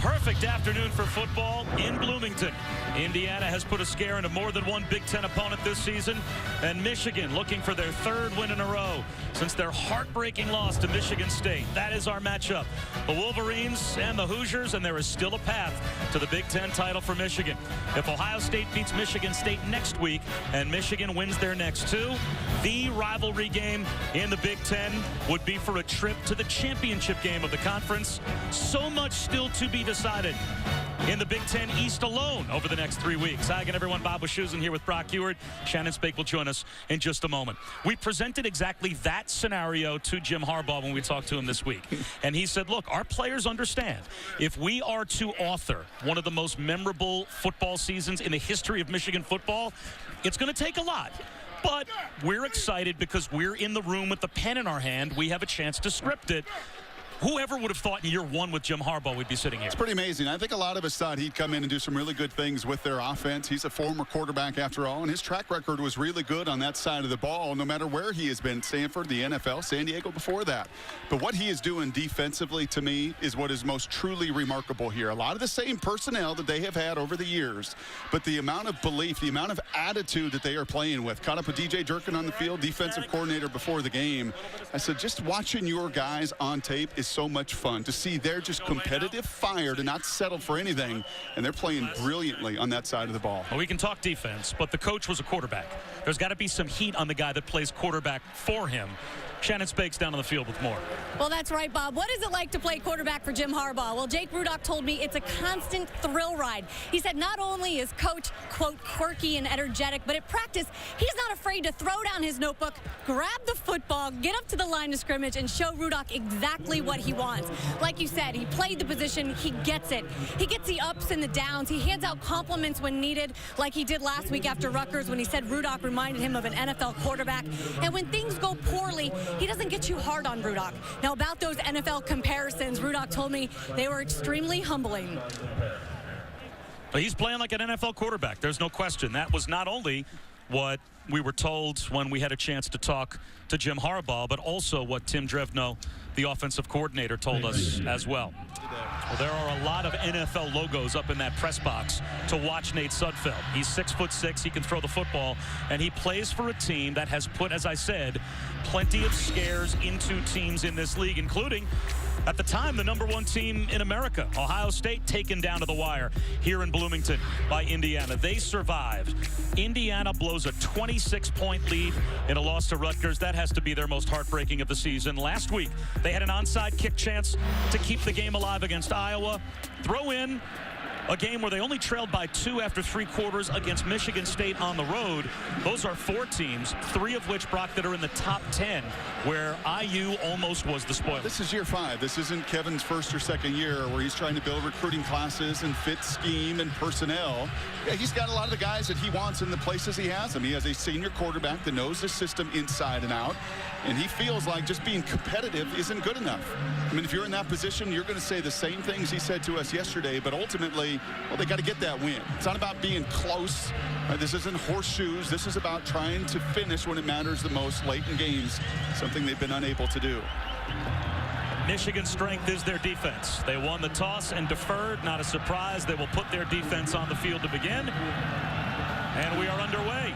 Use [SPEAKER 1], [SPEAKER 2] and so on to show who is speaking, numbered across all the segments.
[SPEAKER 1] perfect afternoon for football in Bloomington. Indiana has put a scare into more than one Big Ten opponent this season, and Michigan looking for their third win in a row since their heartbreaking loss to Michigan State. That is our matchup. The Wolverines and the Hoosiers, and there is still a path to the Big Ten title for Michigan. If Ohio State beats Michigan State next week and Michigan wins their next two, the rivalry game in the Big Ten would be for a trip to the championship game of the conference. So much still to be decided in the Big Ten East alone over the next 3 weeks. Hi again, everyone. Bob Wischusen here with Brock Ewart. Shannon Spake will join us in just a moment. We presented exactly that scenario to Jim Harbaugh when we talked to him this week. And he said, look, our players understand if we are to author one of the most memorable football seasons in the history of Michigan football, it's going to take a lot. But we're excited because we're in the room with the pen in our hand. We have a chance to script it. Whoever would have thought in year one with Jim Harbaugh we'd be sitting here?
[SPEAKER 2] It's pretty amazing. I think a lot of us thought he'd come in and do some really good things with their offense. He's a former quarterback after all, and his track record was really good on that side of the ball, no matter where he has been. Stanford, the NFL, San Diego before that. But what he is doing defensively, to me, is what is most truly remarkable here. A lot of the same personnel that they have had over the years, but the amount of belief, the amount of attitude that they are playing with. Caught up with DJ Durkin on the field, defensive coordinator before the game. I said, just watching your guys on tape is so much fun to see. They're just competitive fire to not settle for anything, and they're playing brilliantly on that side of the ball.
[SPEAKER 1] Well, we can talk defense, but the coach was a quarterback. There's got to be some heat on the guy that plays quarterback for him. Shannon Spake's down on the field with more.
[SPEAKER 3] Well, that's right, Bob. What is it like to play quarterback for Jim Harbaugh? Well, Jake Rudock told me it's a constant thrill ride. He said not only is Coach, quote, quirky and energetic, but at practice, he's not afraid to throw down his notebook, grab the football, get up to the line of scrimmage, and show Rudock exactly what he wants. Like you said, he played the position. He gets it. He gets the ups and the downs. He hands out compliments when needed, like he did last week after Rutgers when he said Rudock reminded him of an NFL quarterback. And when things go poorly, he doesn't get too hard on Rudock. Now, about those NFL comparisons, Rudock told me they were extremely humbling.
[SPEAKER 1] But he's playing like an NFL quarterback. There's no question. That was not only what we were told when we had a chance to talk to Jim Harbaugh, but also what Tim Drevno, the offensive coordinator, told us as well. Well, there are a lot of NFL logos up in that press box to watch Nate Sudfeld. He's 6'6", he can throw the football, and he plays for a team that has put, as I said, plenty of scares into teams in this league, including, at the time, the #1 team in America, Ohio State, taken down to the wire here in Bloomington by Indiana. They survived. Indiana blows a 26-point lead in a loss to Rutgers. That has to be their most heartbreaking of the season. Last week, they had an onside kick chance to keep the game alive against Iowa. Throw in a game where they only trailed by 2 after 3 quarters against Michigan State on the road. Those are 4 teams, 3 of which, Brock, that are in the top 10, where IU almost was the spoiler.
[SPEAKER 2] This is year 5. This isn't Kevin's first or second year where he's trying to build recruiting classes and fit scheme and personnel. Yeah, he's got a lot of the guys that he wants in the places he has them. He has a senior quarterback that knows the system inside and out, and he feels like just being competitive isn't good enough. I mean, if you're in that position, you're going to say the same things he said to us yesterday, but ultimately, well, they got to get that win. It's not about being close. This isn't horseshoes. This is about trying to finish when it matters the most late in games, something they've been unable to do.
[SPEAKER 1] Michigan's strength is their defense. They won the toss and deferred. Not a surprise. They will put their defense on the field to begin. And we are underway.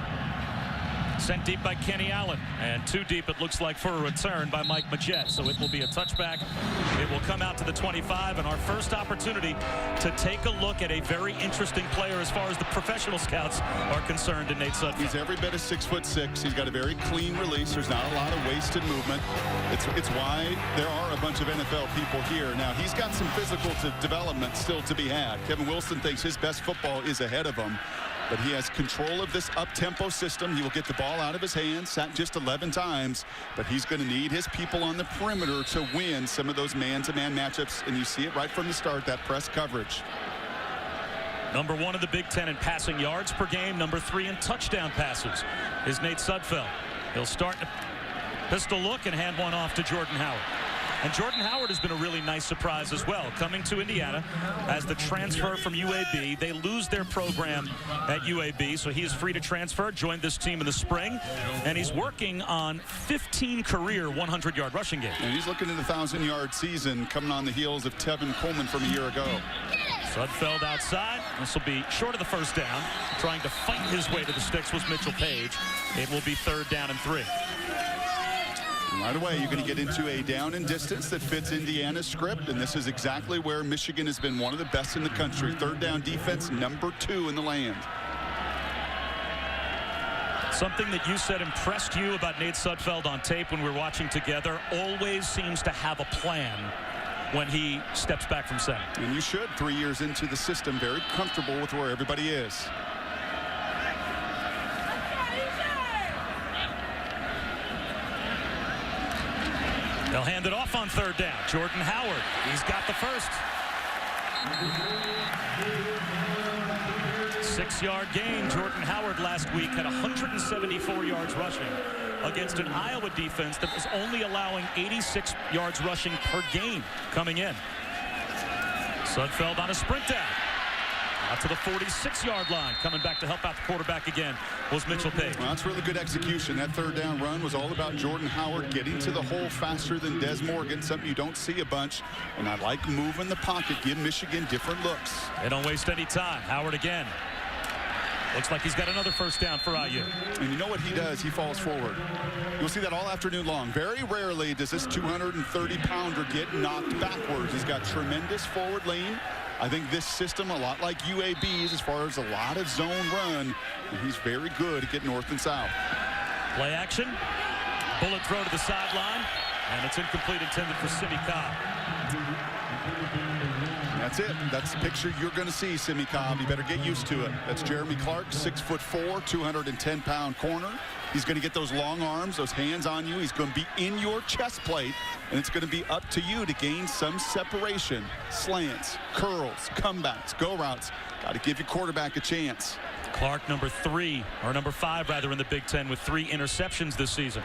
[SPEAKER 1] Sent deep by Kenny Allen, and 2 deep, it looks like, for a return by Mike Majette. So it will be a touchback. It will come out to the 25, and our first opportunity to take a look at a very interesting player as far as the professional scouts are concerned in Nate Sudfeld.
[SPEAKER 2] He's every bit of 6'6". He's got a very clean release. There's not a lot of wasted movement. It's why there are a bunch of NFL people here. Now, he's got some physical development still to be had. Kevin Wilson thinks his best football is ahead of him. But he has control of this up-tempo system. He will get the ball out of his hands, sacked just 11 times. But he's going to need his people on the perimeter to win some of those man-to-man matchups. And you see it right from the start, that press coverage.
[SPEAKER 1] #1 in the Big Ten in passing yards per game. #3 in touchdown passes is Nate Sudfeld. He'll start a pistol look and hand one off to Jordan Howard. And Jordan Howard has been a really nice surprise as well, coming to Indiana as the transfer from UAB. They lose their program at UAB, so he is free to transfer, joined this team in the spring, and he's working on 15 career 100-yard rushing games.
[SPEAKER 2] And he's looking at a 1,000-yard season coming on the heels of Tevin Coleman from a year ago.
[SPEAKER 1] Sudfeld outside. This will be short of the first down. Trying to fight his way to the sticks was Mitchell Page. It will be 3rd down and 3.
[SPEAKER 2] Right away, you're going to get into a down and distance that fits Indiana's script, and this is exactly where Michigan has been one of the best in the country. 3rd down defense, number 2 in the land.
[SPEAKER 1] Something that you said impressed you about Nate Sudfeld on tape when we were watching together, always seems to have a plan when he steps back from center.
[SPEAKER 2] And you should, 3 years into the system, very comfortable with where everybody is.
[SPEAKER 1] They'll hand it off on 3rd down. Jordan Howard, he's got the first. 6-yard gain. Jordan Howard last week had 174 yards rushing against an Iowa defense that was only allowing 86 yards rushing per game coming in. Sudfeld on a sprint down. Out to the 46-yard line. Coming back to help out the quarterback again was Mitchell Page.
[SPEAKER 2] Well, that's really good execution. That 3rd down run was all about Jordan Howard getting to the hole faster than Des Morgan, something you don't see a bunch. And I like moving the pocket, give Michigan different looks.
[SPEAKER 1] They don't waste any time. Howard again. Looks like he's got another first down for IU.
[SPEAKER 2] And you know what he does? He falls forward. You'll see that all afternoon long. Very rarely does this 230-pounder get knocked backwards. He's got tremendous forward lean. I think this system, a lot like UAB's as far as a lot of zone run, and he's very good at getting north and south.
[SPEAKER 1] Play action. Bullet throw to the sideline. And it's incomplete, intended for Simi Cobb.
[SPEAKER 2] That's it. That's the picture you're going to see, Simi Cobb. You better get used to it. That's Jeremy Clark, 6'4", 210-pound corner. He's going to get those long arms, those hands on you. He's going to be in your chest plate, and it's going to be up to you to gain some separation. Slants, curls, comebacks, go routes. Got to give your quarterback a chance.
[SPEAKER 1] Clark, number 5 rather, in the Big Ten with 3 interceptions this season.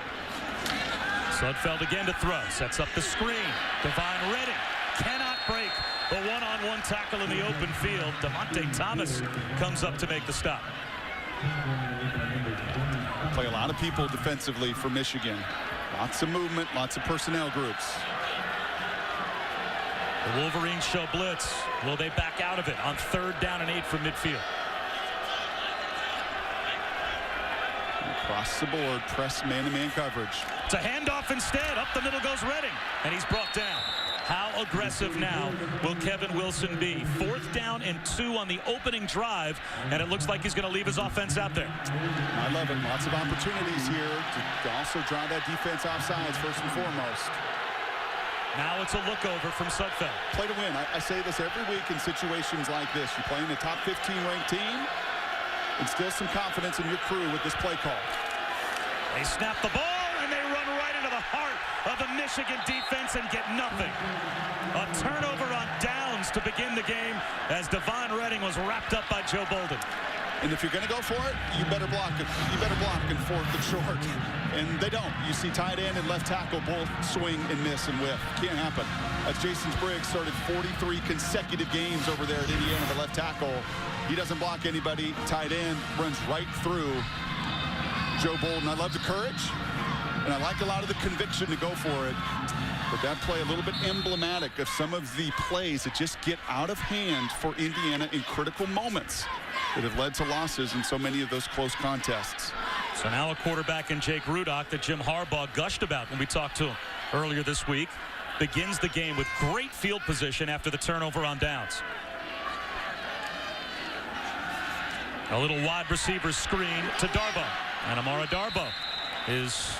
[SPEAKER 1] Sudfeld again to throw. Sets up the screen. Divine Redding cannot break the one-on-one tackle in the open field. Devontae Thomas comes up to make the stop.
[SPEAKER 2] Play a lot of people defensively for Michigan. Lots of movement, lots of personnel groups.
[SPEAKER 1] The Wolverines show blitz. Will they back out of it on 3rd down and 8 from midfield?
[SPEAKER 2] Across the board, press man-to-man coverage.
[SPEAKER 1] It's a handoff instead. Up the middle goes Redding, and he's brought down. How aggressive now will Kevin Wilson be? 4th down and 2 on the opening drive, and it looks like he's going to leave his offense out there.
[SPEAKER 2] I love it. Lots of opportunities here to also drive that defense offsides first and foremost.
[SPEAKER 1] Now it's a look over from Sudfeld.
[SPEAKER 2] Play to win. I say this every week in situations like this. You're playing a top 15 ranked team. Instill some confidence in your crew with this play call.
[SPEAKER 1] They snap the ball, and they run right into the heart of the Michigan defense and get nothing. A turnover on downs to begin the game as Devon Redding was wrapped up by Joe Bolden.
[SPEAKER 2] And if you're going to go for it, you better block it. You better block in 4th and short. And they don't. You see tight end and left tackle both swing and miss and whiff. Can't happen. That's Jason Briggs, started 43 consecutive games over there at Indiana, the left tackle. He doesn't block anybody. Tight end runs right through Joe Bolden. I love the courage, and I like a lot of the conviction to go for it. But that play a little bit emblematic of some of the plays that just get out of hand for Indiana in critical moments that have led to losses in so many of those close contests.
[SPEAKER 1] So now a quarterback in Jake Rudock that Jim Harbaugh gushed about when we talked to him earlier this week begins the game with great field position after the turnover on downs. A little wide receiver screen to Darboh. And Amara Darboh is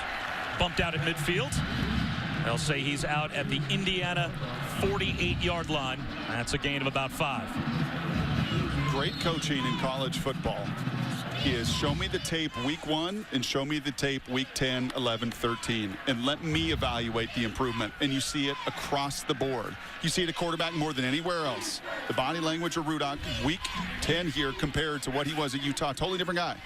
[SPEAKER 1] bumped out at midfield. They'll say he's out at the Indiana 48-yard line. That's a gain of about 5.
[SPEAKER 2] Great coaching in college football is show me the tape week 1 and show me the tape week 10, 11, 13, and let me evaluate the improvement. And you see it across the board. You see it at quarterback more than anywhere else. The body language of Rudock, week 10 here compared to what he was at Utah. Totally different guy.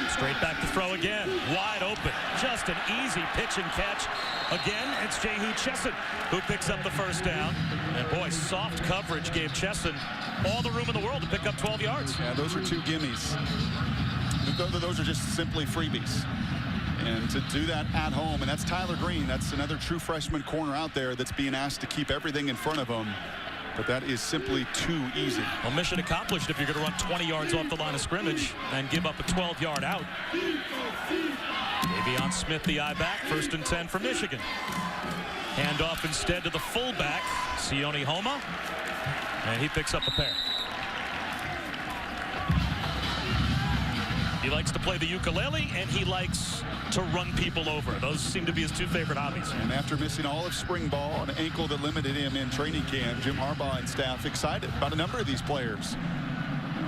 [SPEAKER 1] Straight back to throw again. Wide open. Just an easy pitch and catch. Again, it's Jake Rudock who picks up the first down. And boy, soft coverage gave Chesson all the room in the world to pick up 12 yards.
[SPEAKER 2] Yeah, those are 2 gimmies. Those are just simply freebies. And to do that at home, and that's Tyler Green. That's another true freshman corner out there that's being asked to keep everything in front of him. But that is simply too easy.
[SPEAKER 1] Well, mission accomplished if you're going to run 20 yards off the line of scrimmage and give up a 12-yard out. Davion Smith, the eye back. 1st and 10 for Michigan. Handoff instead to the fullback, Sione Homa. And he picks up a pair. He likes to play the ukulele, and he likes to run people over. Those seem to be his 2 favorite hobbies.
[SPEAKER 2] And after missing all of spring ball, an ankle that limited him in training camp, Jim Harbaugh and staff excited about a number of these players.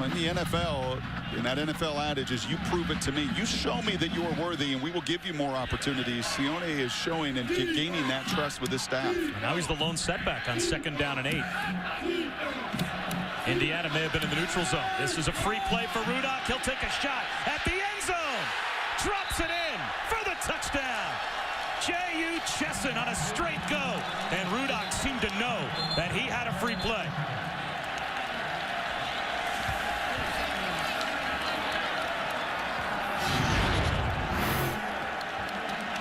[SPEAKER 2] In the NFL, and that NFL adage is, you prove it to me. You show me that you are worthy, and we will give you more opportunities. Sione is showing and gaining that trust with his staff.
[SPEAKER 1] And now he's the lone setback on 2nd down and 8. Indiana may have been in the neutral zone. This is a free play for Rudock. He'll take a shot at the end zone. Drops it in for the touchdown. J.U. Chesson on a straight go. And Rudock seemed to know that he had a free play.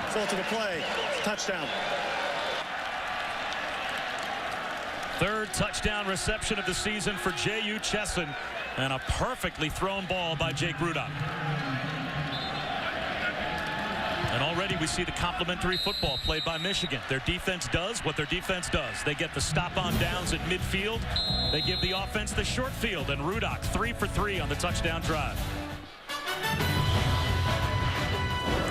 [SPEAKER 4] Result of the play, touchdown.
[SPEAKER 1] 3rd touchdown reception of the season for J.U. Chesson, and a perfectly thrown ball by Jake Rudock. And already we see the complementary football played by Michigan. Their defense does what their defense does. They get the stop on downs at midfield. They give the offense the short field, and Rudock 3 for 3 on the touchdown drive.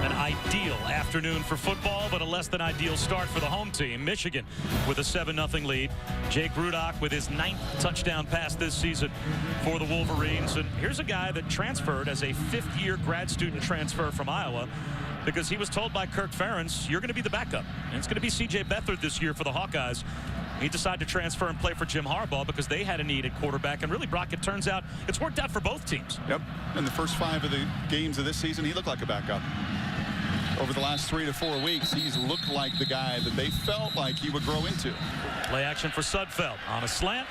[SPEAKER 1] An ideal afternoon for football, but a less than ideal start for the home team. Michigan with a 7-0 lead. Jake Rudock with his 9th touchdown pass this season for the Wolverines. And here's a guy that transferred as a 5th-year grad student transfer from Iowa, because he was told by Kirk Ferentz, you're going to be the backup. And it's going to be C.J. Beathard this year for the Hawkeyes. He decided to transfer and play for Jim Harbaugh because they had a need at quarterback. And really, Brock, it turns out it's worked out for both teams.
[SPEAKER 2] Yep. In the first 5 of the games of this season, he looked like a backup. Over the last 3 to 4 weeks, he's looked like the guy that they felt like he would grow into.
[SPEAKER 1] Play action for Sudfeld on a slant.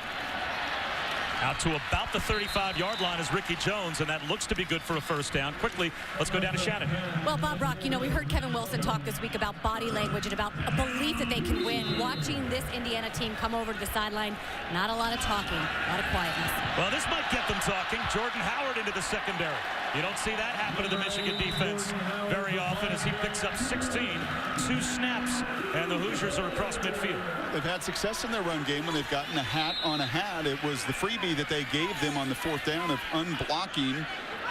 [SPEAKER 1] Out to about the 35-yard line is Ricky Jones, and that looks to be good for a first down. Quickly, let's go down to Shannon.
[SPEAKER 3] Well, Bob Brock, you know, we heard Kevin Wilson talk this week about body language and about a belief that they can win. Watching this Indiana team come over to the sideline, not a lot of talking, a lot of quietness.
[SPEAKER 1] Well, this might get them talking. Jordan Howard into the secondary. You don't see that happen to the Michigan defense very often as he picks up 16, 2 snaps, and the Hoosiers are across midfield.
[SPEAKER 2] They've had success in their run game when they've gotten a hat on a hat. It was the freebie that they gave them on the 4th down of unblocking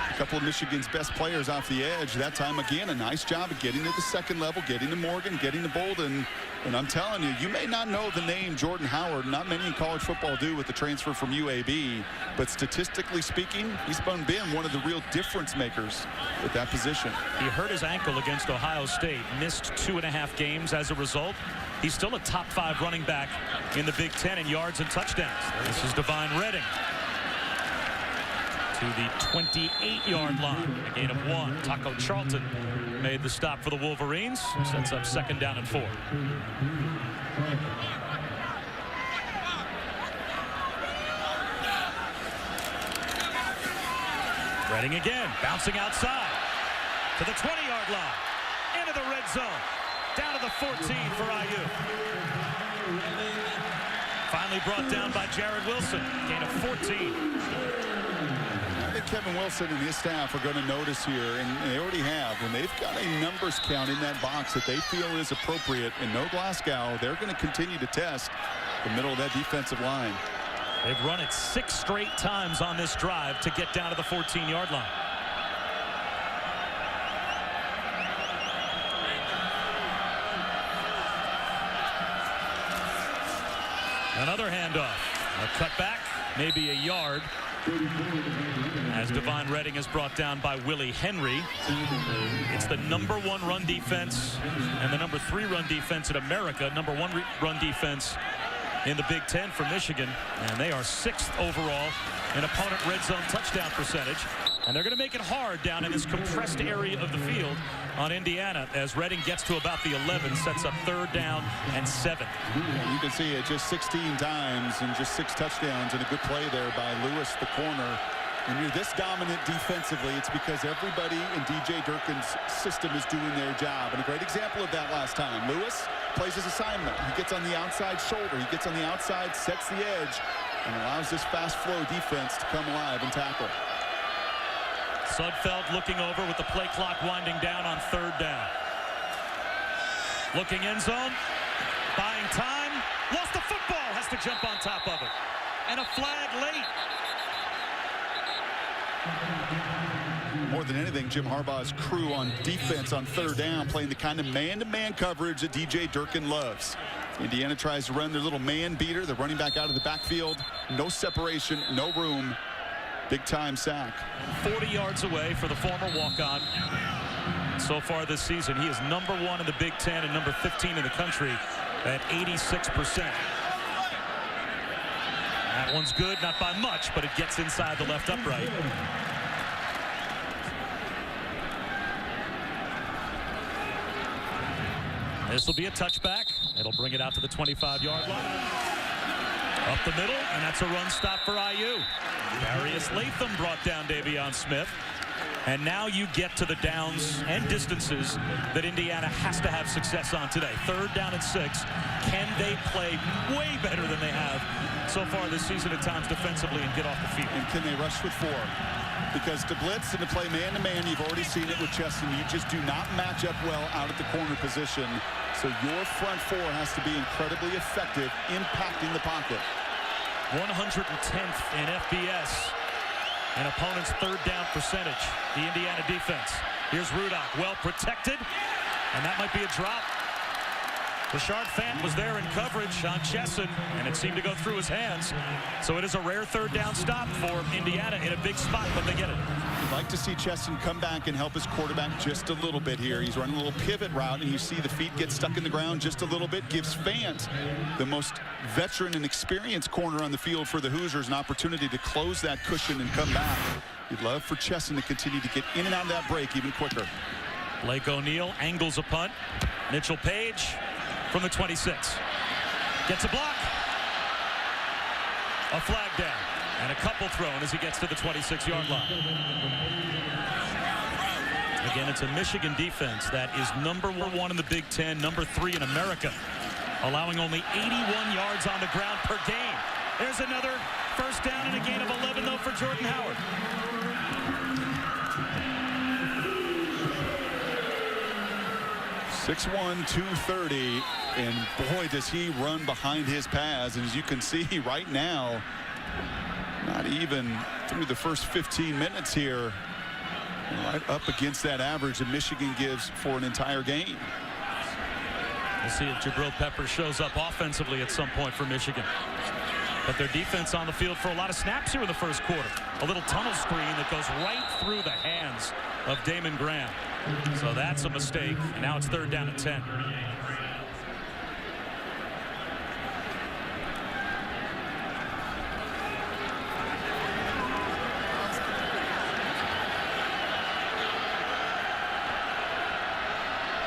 [SPEAKER 2] a couple of Michigan's best players off the edge. That time, again, a nice job of getting to the second level, getting to Morgan, getting to Bolden. And I'm telling you, you may not know the name Jordan Howard. Not many in college football do with the transfer from UAB. But statistically speaking, he's been one of the real difference makers at that position.
[SPEAKER 1] He hurt his ankle against Ohio State, missed 2.5 games as a result. He's still a top 5 running back in the Big Ten in yards and touchdowns. This is Divine Redding to the 28-yard line, a gain of 1. Taco Charlton made the stop for the Wolverines. Sets up 2nd down and 4. Redding again, bouncing outside to the 20-yard line, into the red zone, down to the 14 for IU. Finally brought down by Jared Wilson, gain of 14.
[SPEAKER 2] I think Kevin Wilson and his staff are going to notice here, and they already have, when they've got a numbers count in that box that they feel is appropriate and no Glasgow, they're going to continue to test the middle of that defensive line.
[SPEAKER 1] They've run it 6 straight times on this drive to get down to the 14-yard line. Another handoff. A cutback, maybe a yard, as Divine Redding is brought down by Willie Henry. It's the #1 run defense and the #3 run defense in America. #1 run defense in the Big Ten for Michigan, and they are 6th overall in opponent red zone touchdown percentage. And they're going to make it hard down in this compressed area of the field on Indiana as Redding gets to about the 11, sets up 3rd down and 7.
[SPEAKER 2] You can see it just 16 times and just 6 touchdowns, and a good play there by Lewis, the corner. When you're this dominant defensively, it's because everybody in DJ Durkin's system is doing their job. And a great example of that last time. Lewis plays his assignment. He gets on the outside shoulder. He gets on the outside, sets the edge, and allows this fast flow defense to come alive and tackle.
[SPEAKER 1] Sudfeld looking over with the play clock winding down on 3rd down. Looking end zone, buying time, lost the football, has to jump on top of it. And a flag late.
[SPEAKER 2] More than anything, Jim Harbaugh's crew on defense on 3rd down, playing the kind of man-to-man coverage that DJ Durkin loves. Indiana tries to run their little man beater. The running back out of the backfield. No separation, no room. Big-time sack.
[SPEAKER 1] 40 yards away for the former walk-on. So far this season, he is number 1 in the Big Ten and number 15 in the country at 86%. That one's good, not by much, but it gets inside the left upright. This will be a touchback. It'll bring it out to the 25-yard line. Up the middle, and that's a run stop for IU. Darius Latham brought down Davion Smith. And now you get to the downs and distances that Indiana has to have success on today. 3rd down and 6. Can they play way better than they have so far this season at times defensively and get off the field?
[SPEAKER 2] And can they rush with 4? Because to blitz and to play man-to-man, you've already seen it with Chesson. You just do not match up well out at the corner position. So your front 4 has to be incredibly effective, impacting the pocket.
[SPEAKER 1] 110th in FBS. An opponent's 3rd down percentage. The Indiana defense. Here's Rudock, well protected, and that might be a drop. Rashard Fant was there in coverage on Chesson, and it seemed to go through his hands. So it is a rare 3rd down stop for Indiana in a big spot, but they get it.
[SPEAKER 2] You'd like to see Chesson come back and help his quarterback just a little bit here. He's running a little pivot route, and you see the feet get stuck in the ground just a little bit. Gives Fant, the most veteran and experienced corner on the field for the Hoosiers, an opportunity to close that cushion and come back. You'd love for Chesson to continue to get in and out of that break even quicker.
[SPEAKER 1] Blake O'Neal angles a punt. Mitchell Page from the 26. Gets a block. A flag down. And a couple thrown as he gets to the 26-yard line. Again, it's a Michigan defense that is number 1 in the Big Ten, number 3 in America, allowing only 81 yards on the ground per game. There's another 1st down and a gain of 11, though, for Jordan Howard.
[SPEAKER 2] .6'1", 230, and boy, does he run behind his pads. And as you can see right now, not even through the first 15 minutes here, right up against that average that Michigan gives for an entire game.
[SPEAKER 1] We'll see if Jabril Peppers shows up offensively at some point for Michigan. But their defense on the field for a lot of snaps here in the first quarter. A little tunnel screen that goes right through the hands of Damon Graham. So that's a mistake. And now it's 3rd down and 10.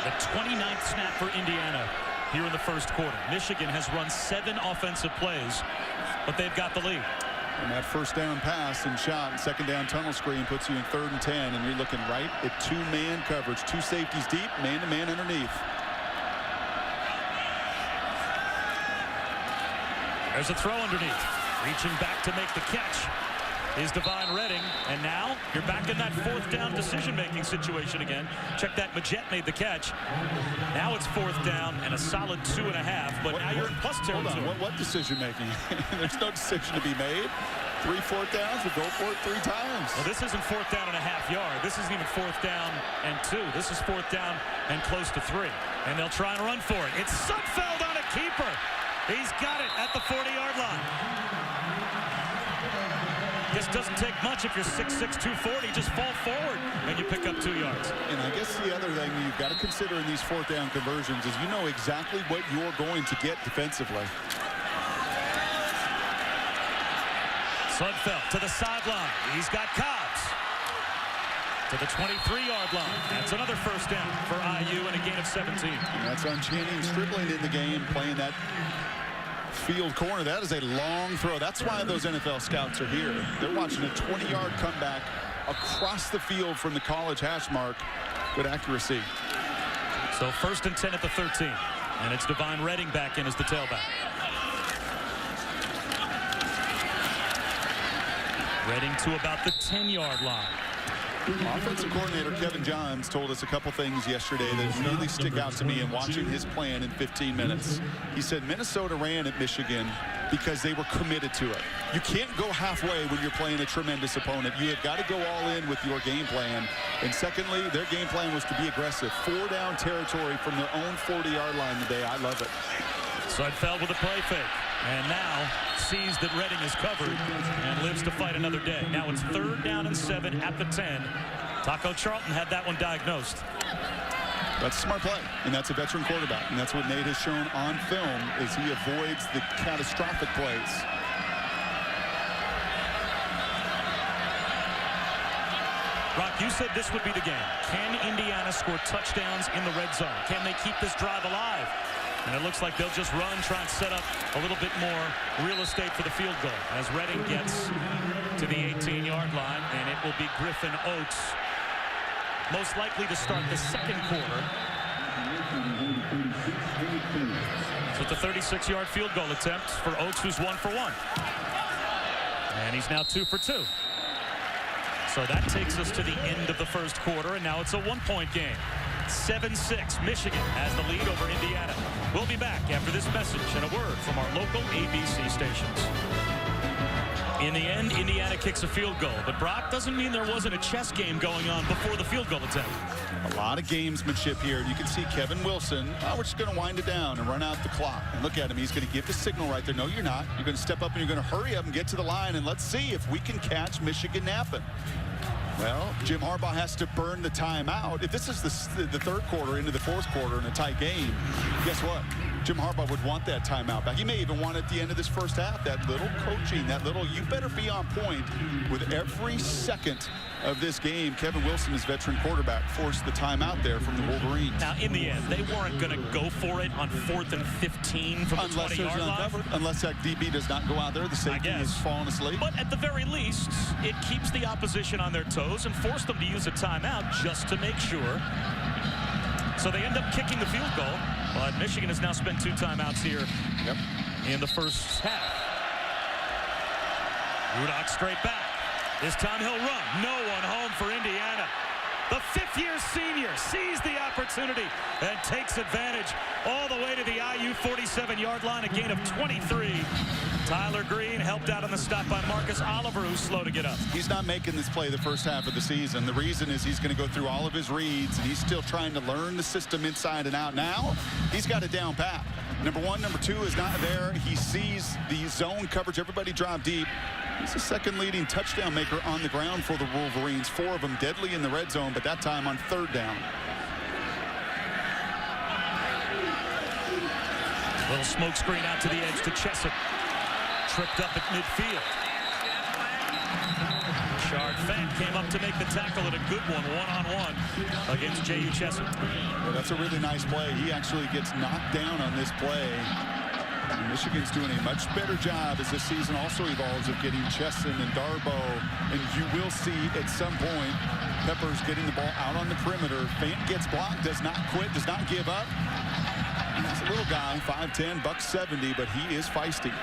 [SPEAKER 1] The 29th snap for Indiana here in the first quarter. Michigan has run 7 offensive plays, but they've got the lead.
[SPEAKER 2] And that 1st down pass and shot and 2nd down tunnel screen puts you in 3rd and 10, and you're looking right at 2-man coverage, 2 safeties deep, man-to-man underneath.
[SPEAKER 1] There's a throw underneath. Reaching back to make the catch is Devon Redding, and now you're back in that 4th down decision-making situation again. Check that, Majette made the catch. Now it's 4th down and a solid 2.5, but now you're in plus territory.
[SPEAKER 2] Hold on, what decision-making? There's no decision to be made. 3 4th downs, we'll go for it 3 times.
[SPEAKER 1] Well, this isn't 4th down and a half yard. This isn't even 4th down and 2. This is 4th down and close to 3. And they'll try and run for it. It's Sudfeld on a keeper. He's got it at the 40-yard line. This doesn't take much if you're 6'6", 240. Just fall forward and you pick up 2 yards.
[SPEAKER 2] And I guess the other thing you've got to consider in these 4th down conversions is you know exactly what you're going to get defensively.
[SPEAKER 1] Sudfeld to the sideline. He's got Cobbs to the 23-yard line. That's another first down for IU and a gain of 17.
[SPEAKER 2] And that's Unchained dribbling in the game, playing that field corner. That is a long throw. That's why those NFL scouts are here. They're watching a 20-yard comeback across the field from the college hash mark. Good accuracy.
[SPEAKER 1] So 1st and 10 at the 13. And it's Devon Redding back in as the tailback. Redding to about the 10-yard line.
[SPEAKER 2] Offensive coordinator Kevin Johns told us a couple things yesterday that really stick out to me in watching his plan in 15 minutes. He said Minnesota ran at Michigan because they were committed to it. You can't go halfway when you're playing a tremendous opponent. You have got to go all in with your game plan. And secondly, their game plan was to be aggressive. 4-down territory from their own 40-yard line today. I love it.
[SPEAKER 1] Sudfeld with a play fake. And now sees that Redding is covered and lives to fight another day. Now it's 3rd down and 7 at the 10. Taco Charlton had that one diagnosed.
[SPEAKER 2] That's a smart play, and that's a veteran quarterback. And that's what Nate has shown on film, is he avoids the catastrophic plays.
[SPEAKER 1] Rock, you said this would be the game. Can Indiana score touchdowns in the red zone? Can they keep this drive alive? And it looks like they'll just run, try and set up a little bit more real estate for the field goal as Redding gets to the 18-yard line, and it will be Griffin Oates most likely to start the second quarter. So it's a 36-yard field goal attempt for Oates, who's 1 for 1. And he's now 2 for 2. So that takes us to the end of the first quarter, and now it's a 1-point game. 7-6. Michigan has the lead over Indiana. We'll be back after this message and a word from our local ABC stations. In the end, Indiana kicks a field goal, but Brock, doesn't mean there wasn't a chess game going on before the field goal attempt.
[SPEAKER 2] A lot of gamesmanship here. You can see Kevin Wilson, we're just going to wind it down and run out the clock. And look at him. He's going to give the signal right there. No, you're not. You're going to step up and you're going to hurry up and get to the line, and let's see if we can catch Michigan napping. Well, Jim Harbaugh has to burn the timeout. If this is the third quarter into the fourth quarter in a tight game, guess what? Jim Harbaugh would want that timeout back. He may even want it at the end of this first half. That little coaching, that little, you better be on point with every second of this game. Kevin Wilson, his veteran quarterback, forced the timeout there from the Wolverines.
[SPEAKER 1] Now, in the end, they weren't going to go for it on 4th and 15 from the 20-yard line.
[SPEAKER 2] Unless that DB does not go out there, the safety is falling asleep.
[SPEAKER 1] But at the very least, it keeps the opposition on their toes and forced them to use a timeout just to make sure. So they end up kicking the field goal, but Michigan has now spent 2 timeouts here in the first half. Rudock straight back. This time he'll run. No one home for Indiana. The 5th-year senior sees the opportunity and takes advantage all the way to the IU 47-yard line, a gain of 23. Tyler Green helped out on the stop by Marcus Oliver, who's slow to get up.
[SPEAKER 2] He's not making this play the first half of the season. The reason is he's going to go through all of his reads, and he's still trying to learn the system inside and out. Now, he's got it down pat. Number 1, number 2 is not there. He sees the zone coverage. Everybody drive deep. He's the second leading touchdown maker on the ground for the Wolverines. 4 of them deadly in the red zone, but that time on 3rd down.
[SPEAKER 1] Little smoke screen out to the edge to Chesson. Tripped up at midfield. Shard Fant came up to make the tackle at a good one, one-on-one against J.U. Chesson.
[SPEAKER 2] Well, that's a really nice play. He actually gets knocked down on this play. And Michigan's doing a much better job as this season also evolves of getting Chesson and Darbo. And you will see at some point Peppers getting the ball out on the perimeter. Fant gets blocked, does not quit, does not give up. He's a little guy, 5'10", $170, but he is feisty.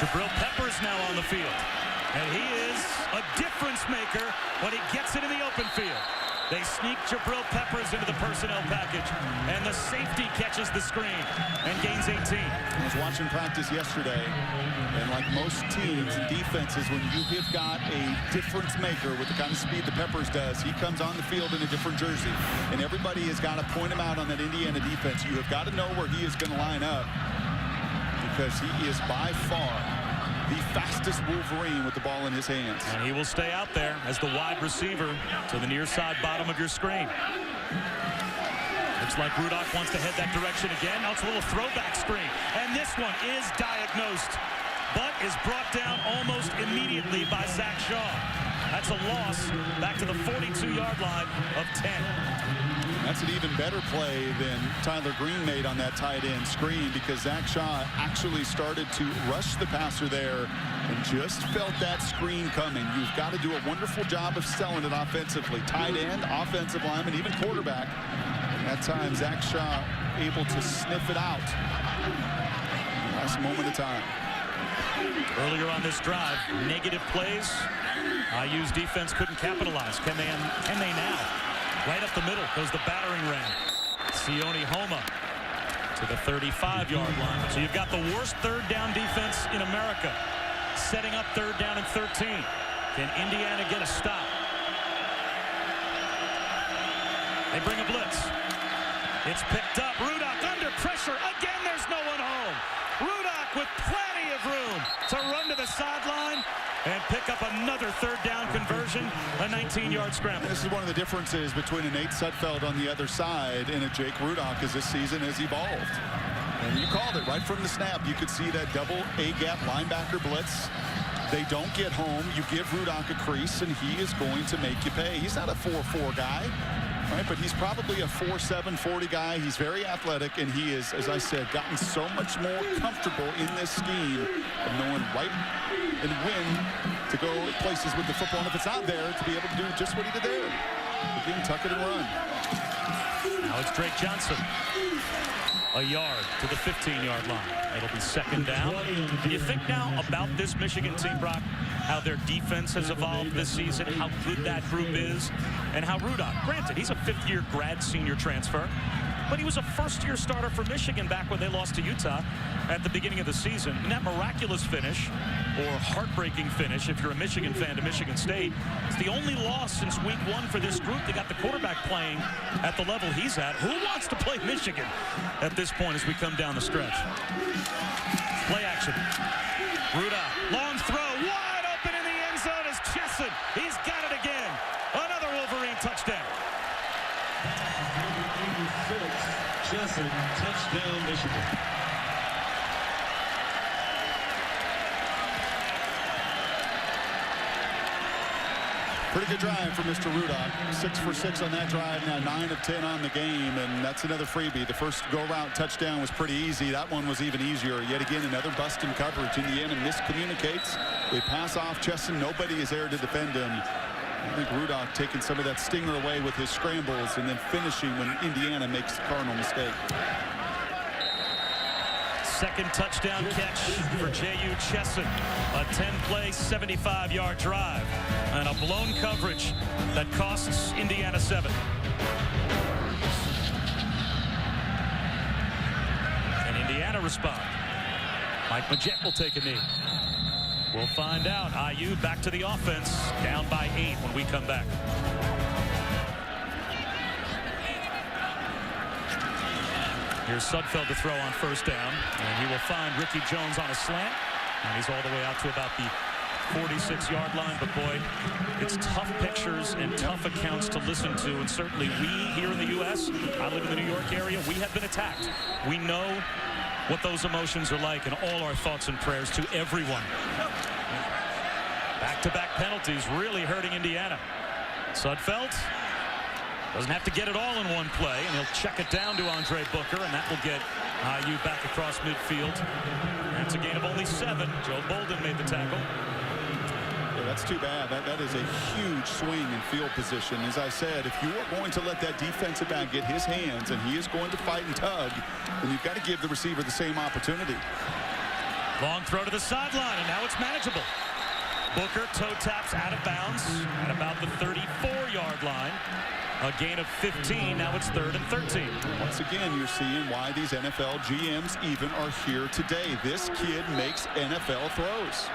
[SPEAKER 1] Jabril Peppers now on the field. And he is a difference maker when he gets it in the open field. They sneak Jabril Peppers into the personnel package, and the safety catches the screen and gains 18.
[SPEAKER 2] I was watching practice yesterday, and like most teams and defenses, when you have got a difference maker with the kind of speed that Peppers does, he comes on the field in a different jersey, and everybody has got to point him out on that Indiana defense. You have got to know where he is going to line up, because he is by far the fastest Wolverine with the ball in his hands.
[SPEAKER 1] And he will stay out there as the wide receiver to the near side bottom of your screen. Looks like Rudock wants to head that direction again. Now it's a little throwback screen. And this one is diagnosed, but is brought down almost immediately by Zach Shaw. That's a loss back to the 42-yard line of 10.
[SPEAKER 2] That's an even better play than Tyler Green made on that tight end screen, because Zach Shaw actually started to rush the passer there and just felt that screen coming. You've got to do a wonderful job of selling it offensively. Tight end, offensive lineman, even quarterback. That time, Zach Shaw able to sniff it out. Last moment of time.
[SPEAKER 1] Earlier on this drive, negative plays. IU's defense couldn't capitalize. Can they now? Right up the middle goes the battering ram. Sione Homa to the 35-yard line. So you've got the worst third down defense in America, setting up third down and 13. Can Indiana get a stop? They bring a blitz. It's picked up. Rudock under pressure. Again, there's no one home. Rudock with plenty of room to run to the sideline and pick up another third down conversion, a 19-yard scramble.
[SPEAKER 2] This is one of the differences between a Nate Sudfeld on the other side and a Jake Rudock as this season has evolved. And you called it right from the snap. You could see that double A-gap linebacker blitz. They don't get home. You give Rudock a crease, and he is going to make you pay. He's not a 4-4 guy, right? But he's probably a 4-7, 40 guy. He's very athletic, and he is, as I said, gotten so much more comfortable in this scheme of knowing right and when to go places with the football. And if it's not there, to be able to do just what he did there. Again, tuck it and run.
[SPEAKER 1] Now it's Drake Johnson. A yard to the 15-yard line. It'll be second down. Do you think now about this Michigan team, Brock, how their defense has evolved this season, how good that group is, and how Rudock, granted, he's a fifth-year grad senior transfer, but he was a first-year starter for Michigan back when they lost to Utah at the beginning of the season. And that miraculous finish, or heartbreaking finish, if you're a Michigan fan, to Michigan State, it's the only loss since week 1 for this group. They got the quarterback playing at the level he's at. Who wants to play Michigan at this point as we come down the stretch? Play action. Rudock, long throw, wide open in the end zone is Chesson. He's got it again. Another Wolverine touchdown.
[SPEAKER 5] Chesson, touchdown, Michigan.
[SPEAKER 2] Pretty good drive for Mr. Rudock. 6 for 6 on that drive. Now 9 of 10 on the game, and that's another freebie. The first go-route touchdown was pretty easy. That one was even easier. Yet again, another bust in coverage. Indiana miscommunicates. They pass off Chesson. Nobody is there to defend him. I think Rudock taking some of that stinger away with his scrambles and then finishing when Indiana makes the cardinal mistake.
[SPEAKER 1] Second touchdown catch for J.U. Chesson. A 10-play, 75-yard drive. And a blown coverage that costs Indiana 7. And Indiana respond. Mike Majette will take a knee. We'll find out. IU back to the offense, down by 8 when we come back. Here's Sudfeld to throw on first down, and he will find Ricky Jones on a slant, and he's all the way out to about the 46-yard line. But boy, it's tough pictures and tough accounts to listen to, and certainly we here in the U.S., I live in the New York area, we have been attacked. We know what those emotions are like, and all our thoughts and prayers to everyone. Back-to-back penalties really hurting Indiana. Sudfeld doesn't have to get it all in one play, and he'll check it down to Andre Booker, and that will get IU back across midfield. That's a gain of only 7. Joe Bolden made the tackle.
[SPEAKER 2] Yeah, that's too bad. That is a huge swing in field position. As I said, if you are going to let that defensive back get his hands, and he is going to fight and tug, then you've got to give the receiver the same opportunity.
[SPEAKER 1] Long throw to the sideline, and now it's manageable. Booker toe taps out of bounds at about the 34-yard line. A gain of 15. Now it's 3rd and 13.
[SPEAKER 2] Once again, you're seeing why these NFL GMs even are here today. This kid makes NFL throws.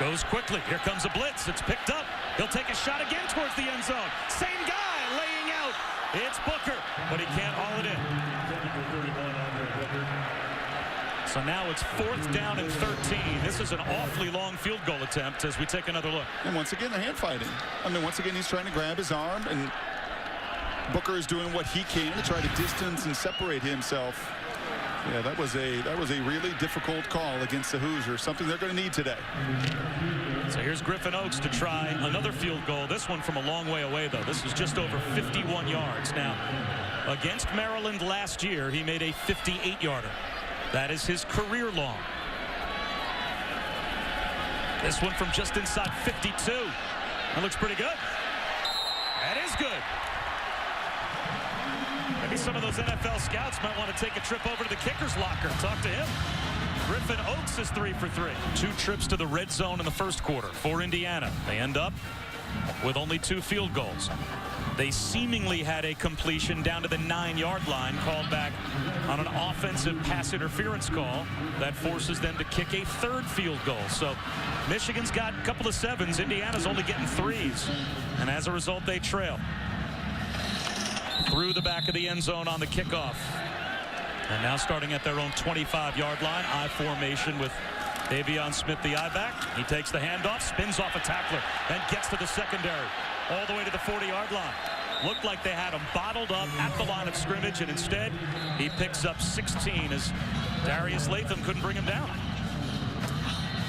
[SPEAKER 1] Goes quickly. Here comes a blitz. It's picked up. He'll take a shot again towards the end zone. Same guy laying out. It's Booker, but he can't haul it in. So now it's 4th down and 13. This is an awfully long field goal attempt as we take another look.
[SPEAKER 2] And once again, the hand fighting. I mean, once again, he's trying to grab his arm, and Booker is doing what he can to try to distance and separate himself. Yeah, that was a really difficult call against the Hoosiers, something they're going to need today.
[SPEAKER 1] So here's Griffin Oakes to try another field goal. This one from a long way away, though. This is just over 51 yards. Now, against Maryland last year, he made a 58-yarder. That is his career long. This one from just inside 52. That looks pretty good. That is good. Maybe some of those NFL scouts might want to take a trip over to the kicker's locker and talk to him. Griffin Oakes is 3 for 3. 2 trips to the red zone in the first quarter for Indiana. They end up with only 2 field goals. They seemingly had a completion down to the 9-yard line called back on an offensive pass interference call that forces them to kick a 3rd field goal. So Michigan's got a couple of 7s. Indiana's only getting 3s. And as a result, they trail. Through the back of the end zone on the kickoff. And now starting at their own 25-yard line, I formation with Davion Smith, the I-back. He takes the handoff, spins off a tackler, and gets to the secondary, all the way to the 40-yard line. Looked like they had him bottled up at the line of scrimmage, and instead he picks up 16 as Darius Latham couldn't bring him down.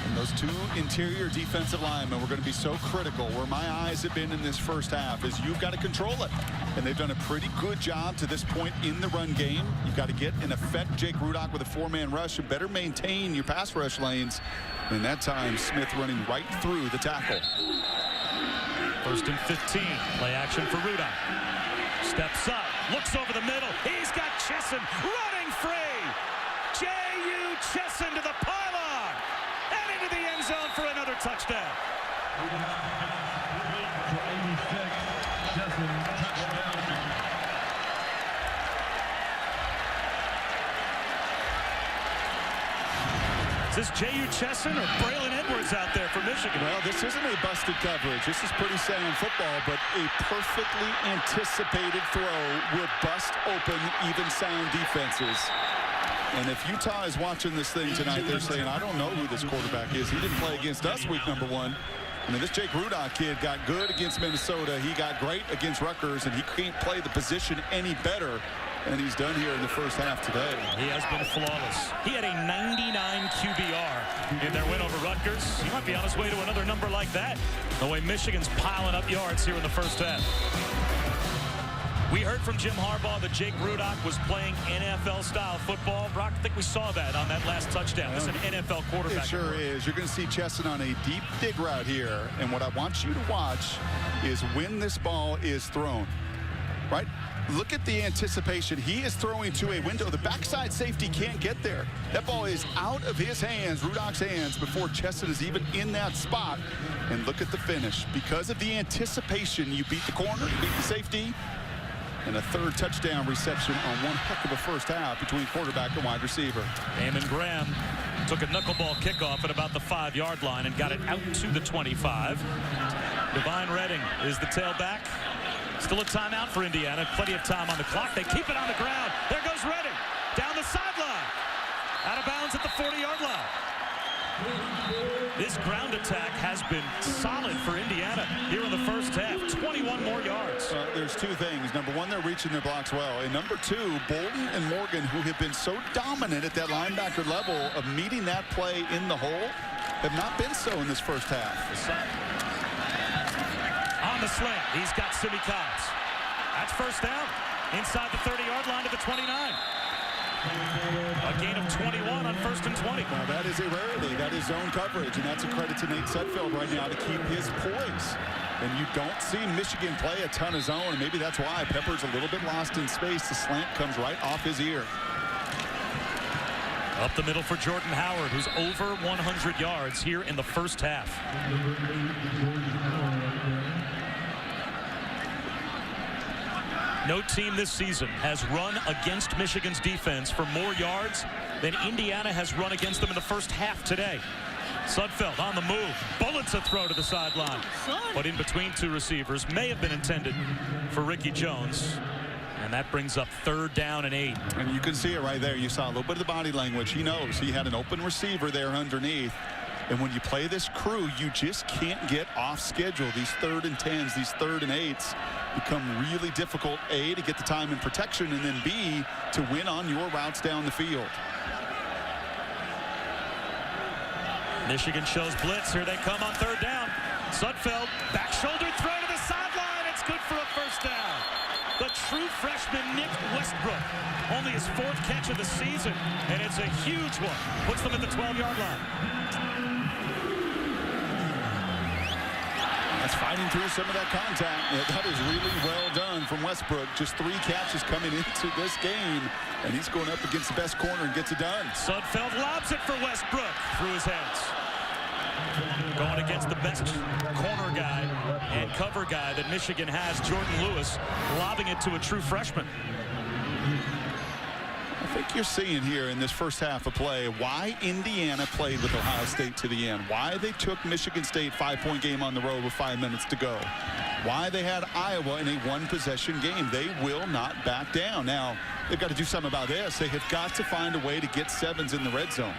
[SPEAKER 2] And those 2 interior defensive linemen were going to be so critical. Where my eyes have been in this first half is you've got to control it. And they've done a pretty good job to this point in the run game. You've got to get and affect Jake Rudock with a 4-man rush and better maintain your pass rush lanes. And that time, Smith running right through the tackle.
[SPEAKER 1] 1st and 15. Play action for Rudock. Steps up, looks over the middle. He's got Chesson running free. J.U. Chesson to the pylon and into the end zone for another touchdown. Is this J.U. Chesson or Braylon Edwards out there for Michigan?
[SPEAKER 2] Well, this isn't a busted coverage. This is pretty sound football, but a perfectly anticipated throw will bust open even sound defenses. And if Utah is watching this thing tonight, they're saying, I don't know who this quarterback is. He didn't play against us week number 1. I mean, this Jake Rudock kid got good against Minnesota. He got great against Rutgers, and he can't play the position any better than he's done here in the first half today.
[SPEAKER 1] He has been flawless. He had a 99 QBR in their win over Rutgers. He might be on his way to another number like that, the way Michigan's piling up yards here in the first half. We heard from Jim Harbaugh that Jake Rudock was playing NFL-style football. Brock, I think we saw that on that last touchdown. It's an NFL quarterback.
[SPEAKER 2] It sure is. You're going to see Chesson on a deep dig route here. And what I want you to watch is when this ball is thrown, right? Look at the anticipation. He is throwing to a window. The backside safety can't get there. That ball is out of his hands, Rudock's hands, before Chesson is even in that spot. And look at the finish. Because of the anticipation, you beat the corner, you beat the safety, and a 3rd touchdown reception on one heck of a first half between quarterback and wide receiver.
[SPEAKER 1] Damon Graham took a knuckleball kickoff at about the 5-yard line and got it out to the 25. Divine Redding is the tailback. Still a timeout for Indiana. Plenty of time on the clock. They keep it on the ground. There goes Redding. Down the sideline. Out of bounds at the 40-yard line. This ground attack has been solid for Indiana here in the first half. 21 more yards.
[SPEAKER 2] There's 2 things. Number 1, they're reaching their blocks well. And number 2, Bolden and Morgan, who have been so dominant at that linebacker level of meeting that play in the hole, have not been so in this first half.
[SPEAKER 1] On the sling, he's got Simi Cobbs. That's first down. Inside the 30-yard line to the 29. A gain of 21 on 1st and 20.
[SPEAKER 2] Now that is a rarity. That is zone coverage, and that's a credit to Nate Sudfeld right now to keep his poise. And you don't see Michigan play a ton of zone, and maybe that's why Pepper's a little bit lost in space. The slant comes right off his ear.
[SPEAKER 1] Up the middle for Jordan Howard, who's over 100 yards here in the first half. No team this season has run against Michigan's defense for more yards than Indiana has run against them in the first half today. Sudfeld on the move, bullets a throw to the sideline, but in between 2 receivers, may have been intended for Ricky Jones. And that brings up 3rd down and 8.
[SPEAKER 2] And you can see it right there. You saw a little bit of the body language. He knows he had an open receiver there underneath. And when you play this crew, you just can't get off schedule. These 3rd and 10s, these 3rd and 8s become really difficult, A, to get the time and protection, and then B, to win on your routes down the field.
[SPEAKER 1] Michigan shows blitz. Here they come on 3rd down. Sudfeld, back shoulder throw to the sideline. It's good for a first down. The true freshman Nick Westbrook, only his 4th catch of the season, and it's a huge one. Puts them at the 12-yard line.
[SPEAKER 2] That's fighting through some of that contact. That is really well done from Westbrook. Just 3 catches coming into this game, and he's going up against the best corner and gets it done.
[SPEAKER 1] Sudfeld lobs it for Westbrook through his hands. Going against the best corner guy and cover guy that Michigan has, Jordan Lewis, lobbing it to a true freshman.
[SPEAKER 2] I think you're seeing here in this first half of play why Indiana played with Ohio State to the end, why they took Michigan State 5-point game on the road with 5 minutes to go, why they had Iowa in a 1-possession game. They will not back down. Now, they've got to do something about this. They have got to find a way to get 7s in the red zone.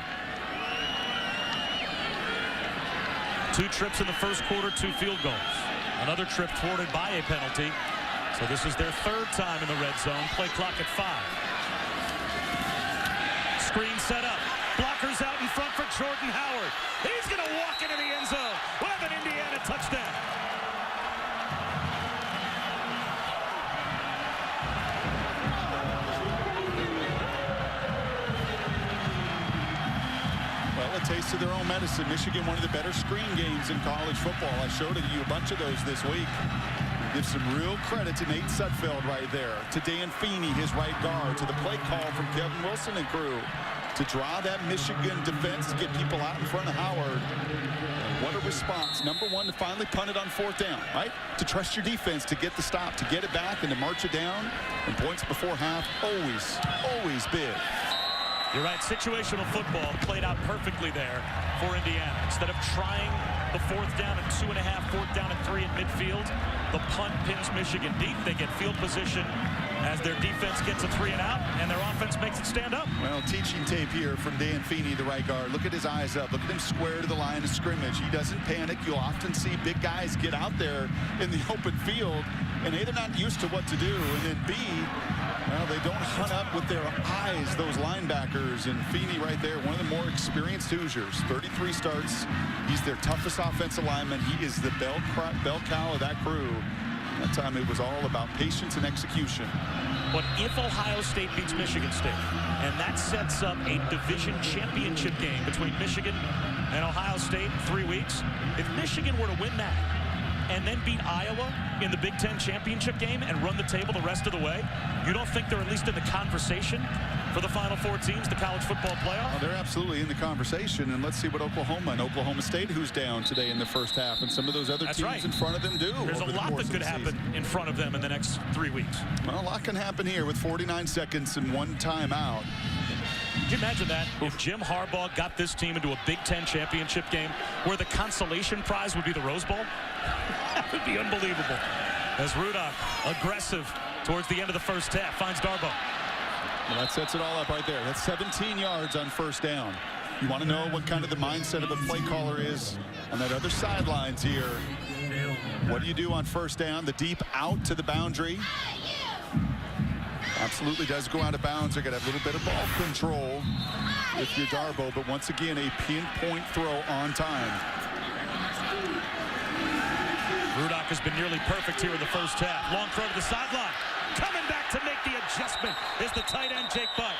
[SPEAKER 1] 2 trips in the first quarter, 2 field goals. Another trip thwarted by a penalty. So this is their 3rd time in the red zone. Play clock at 5. Screen set up. Blockers out in front for Jordan Howard. He's going to walk into the end zone with an Indiana touchdown.
[SPEAKER 2] Well, a taste of their own medicine. Michigan, one of the better screen games in college football. I showed you a bunch of those this week. Give some real credit to Nate Sudfeld right there. To Dan Feeney, his right guard. To the play call from Kevin Wilson and crew. To draw that Michigan defense to get people out in front of Howard. And what a response. Number 1, to finally punt it on 4th down, right? To trust your defense, to get the stop, to get it back, and to march it down. And points before half, always big.
[SPEAKER 1] You're right. Situational football played out perfectly there for Indiana. Instead of trying the 4th down and 2.5, 4th down and 3 in midfield, the punt pins Michigan deep. They get field position as their defense gets a 3 and out, and their offense makes it stand up.
[SPEAKER 2] Well, teaching tape here from Dan Feeney, the right guard. Look at his eyes up. Look at him square to the line of scrimmage. He doesn't panic. You'll often see big guys get out there in the open field, and A, they're not used to what to do, and then B, well, they don't hunt up with their eyes, those linebackers. And Feeney right there, one of the more experienced Hoosiers. 33 starts. He's their toughest offensive lineman. He is the bell cow of that crew. That time it was all about patience and execution.
[SPEAKER 1] But if Ohio State beats Michigan State, and that sets up a division championship game between Michigan and Ohio State in 3 weeks, if Michigan were to win that and then beat Iowa in the Big Ten championship game and run the table the rest of the way, you don't think they're at least in the conversation for the Final 4 teams, the college football playoff?
[SPEAKER 2] Oh, they're absolutely in the conversation, and let's see what Oklahoma and Oklahoma State, who's down today in the first half, and some of those other teams in front of them do.
[SPEAKER 1] There's a lot that could happen in front of them in the next 3 weeks.
[SPEAKER 2] Well, a lot can happen here with 49 seconds and 1 timeout.
[SPEAKER 1] Could you imagine that if Jim Harbaugh got this team into a Big Ten championship game where the consolation prize would be the Rose Bowl? That would be unbelievable. As Rudock, aggressive towards the end of the first half, finds Darboh.
[SPEAKER 2] Well, that sets it all up right there. That's 17 yards on 1st down. You want to know what kind of the mindset of a play caller is on that other sidelines here. What do you do on 1st down? The deep out to the boundary. Absolutely does go out of bounds. They're going to have a little bit of ball control if you're Darboh, but once again, a pinpoint throw on time.
[SPEAKER 1] Rudock has been nearly perfect here in the first half. Long throw to the sideline. Coming back to make the adjustment is the tight end, Jake Butt.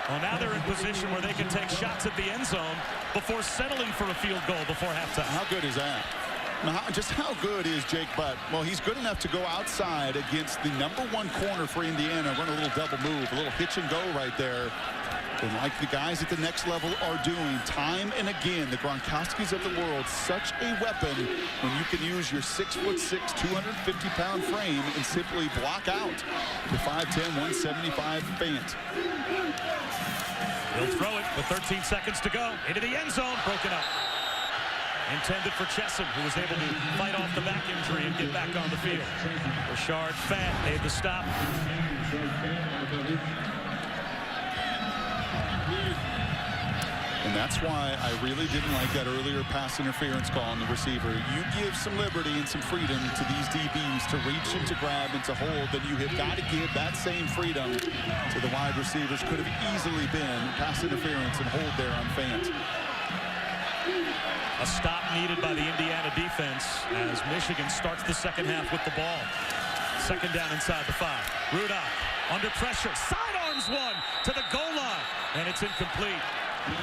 [SPEAKER 1] Well, now they're in position where they can take shots at the end zone before settling for a field goal before halftime.
[SPEAKER 2] How good is that? Just how good is Jake Butt? Well, he's good enough to go outside against the #1 corner for Indiana, run a little double move, a little hitch and go right there. And like the guys at the next level are doing time and again, the Gronkowskis of the world, such a weapon when you can use your 6'6", 250-pound frame and simply block out the 5'10", 175 Fant.
[SPEAKER 1] He'll throw it with 13 seconds to go into the end zone, broken up. Intended for Chesson, who was able to fight off the back injury and get back on the field. Rashard Fant made the stop.
[SPEAKER 2] And that's why I really didn't like that earlier pass interference call on the receiver. You give some liberty and some freedom to these DBs to reach and to grab and to hold, then you have got to give that same freedom to the wide receivers. Could have easily been pass interference and hold there on Fant.
[SPEAKER 1] A stop needed by the Indiana defense as Michigan starts the second half with the ball. Second down inside the 5. Rudock under pressure, sidearms one to the goal line, and it's incomplete.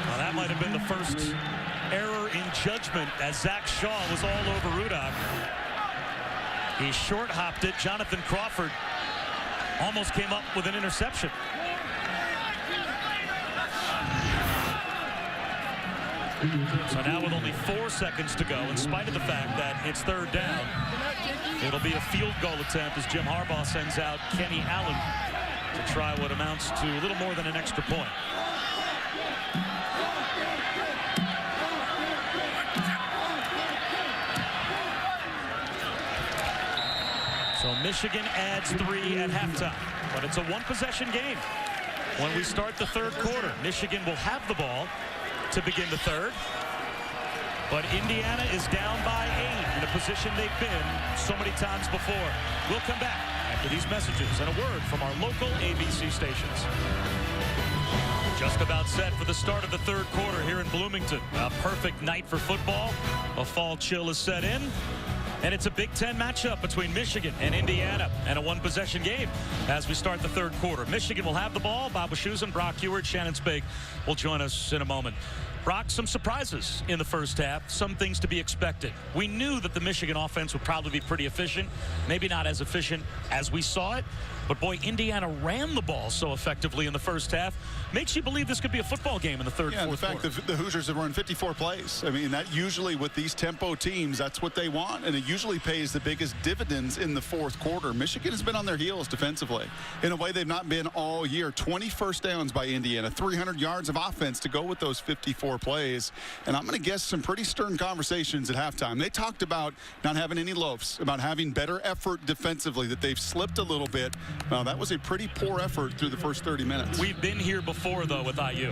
[SPEAKER 1] Well, that might have been the first error in judgment as Zach Shaw was all over Rudock. He short hopped it. Jonathan Crawford almost came up with an interception. So now with only 4 seconds to go, in spite of the fact that it's third down, it'll be a field goal attempt as Jim Harbaugh sends out Kenny Allen to try what amounts to a little more than an extra point. So Michigan adds 3 at halftime, but it's a one-possession game. When we start the third quarter, Michigan will have the ball to begin the third, but Indiana is down by 8 in a position they've been so many times before. We'll come back after these messages and a word from our local ABC stations. Just about set for the start of the third quarter here in Bloomington. A perfect night for football. A fall chill is set in. And it's a Big Ten matchup between Michigan and Indiana, and a one-possession game as we start the third quarter. Michigan will have the ball. Bob Wischusen, Brock Ewart, Shannon Spake will join us in a moment. Brock, some surprises in the first half, some things to be expected. We knew that the Michigan offense would probably be pretty efficient, maybe not as efficient as we saw it, but boy, Indiana ran the ball so effectively in the first half. Makes you believe this could be a football game in the third, fourth
[SPEAKER 2] quarter. In fact, the Hoosiers have run 54 plays. I mean, that usually with these tempo teams, that's what they want, and it usually pays the biggest dividends in the fourth quarter. Michigan has been on their heels defensively in a way they've not been all year. 20 first downs by Indiana, 300 yards of offense to go with those 54 plays, and I'm going to guess some pretty stern conversations at halftime. They talked about not having any loafs, about having better effort defensively, that they've slipped a little bit. That was a pretty poor effort through the first 30 minutes.
[SPEAKER 1] We've been here before, though, with IU.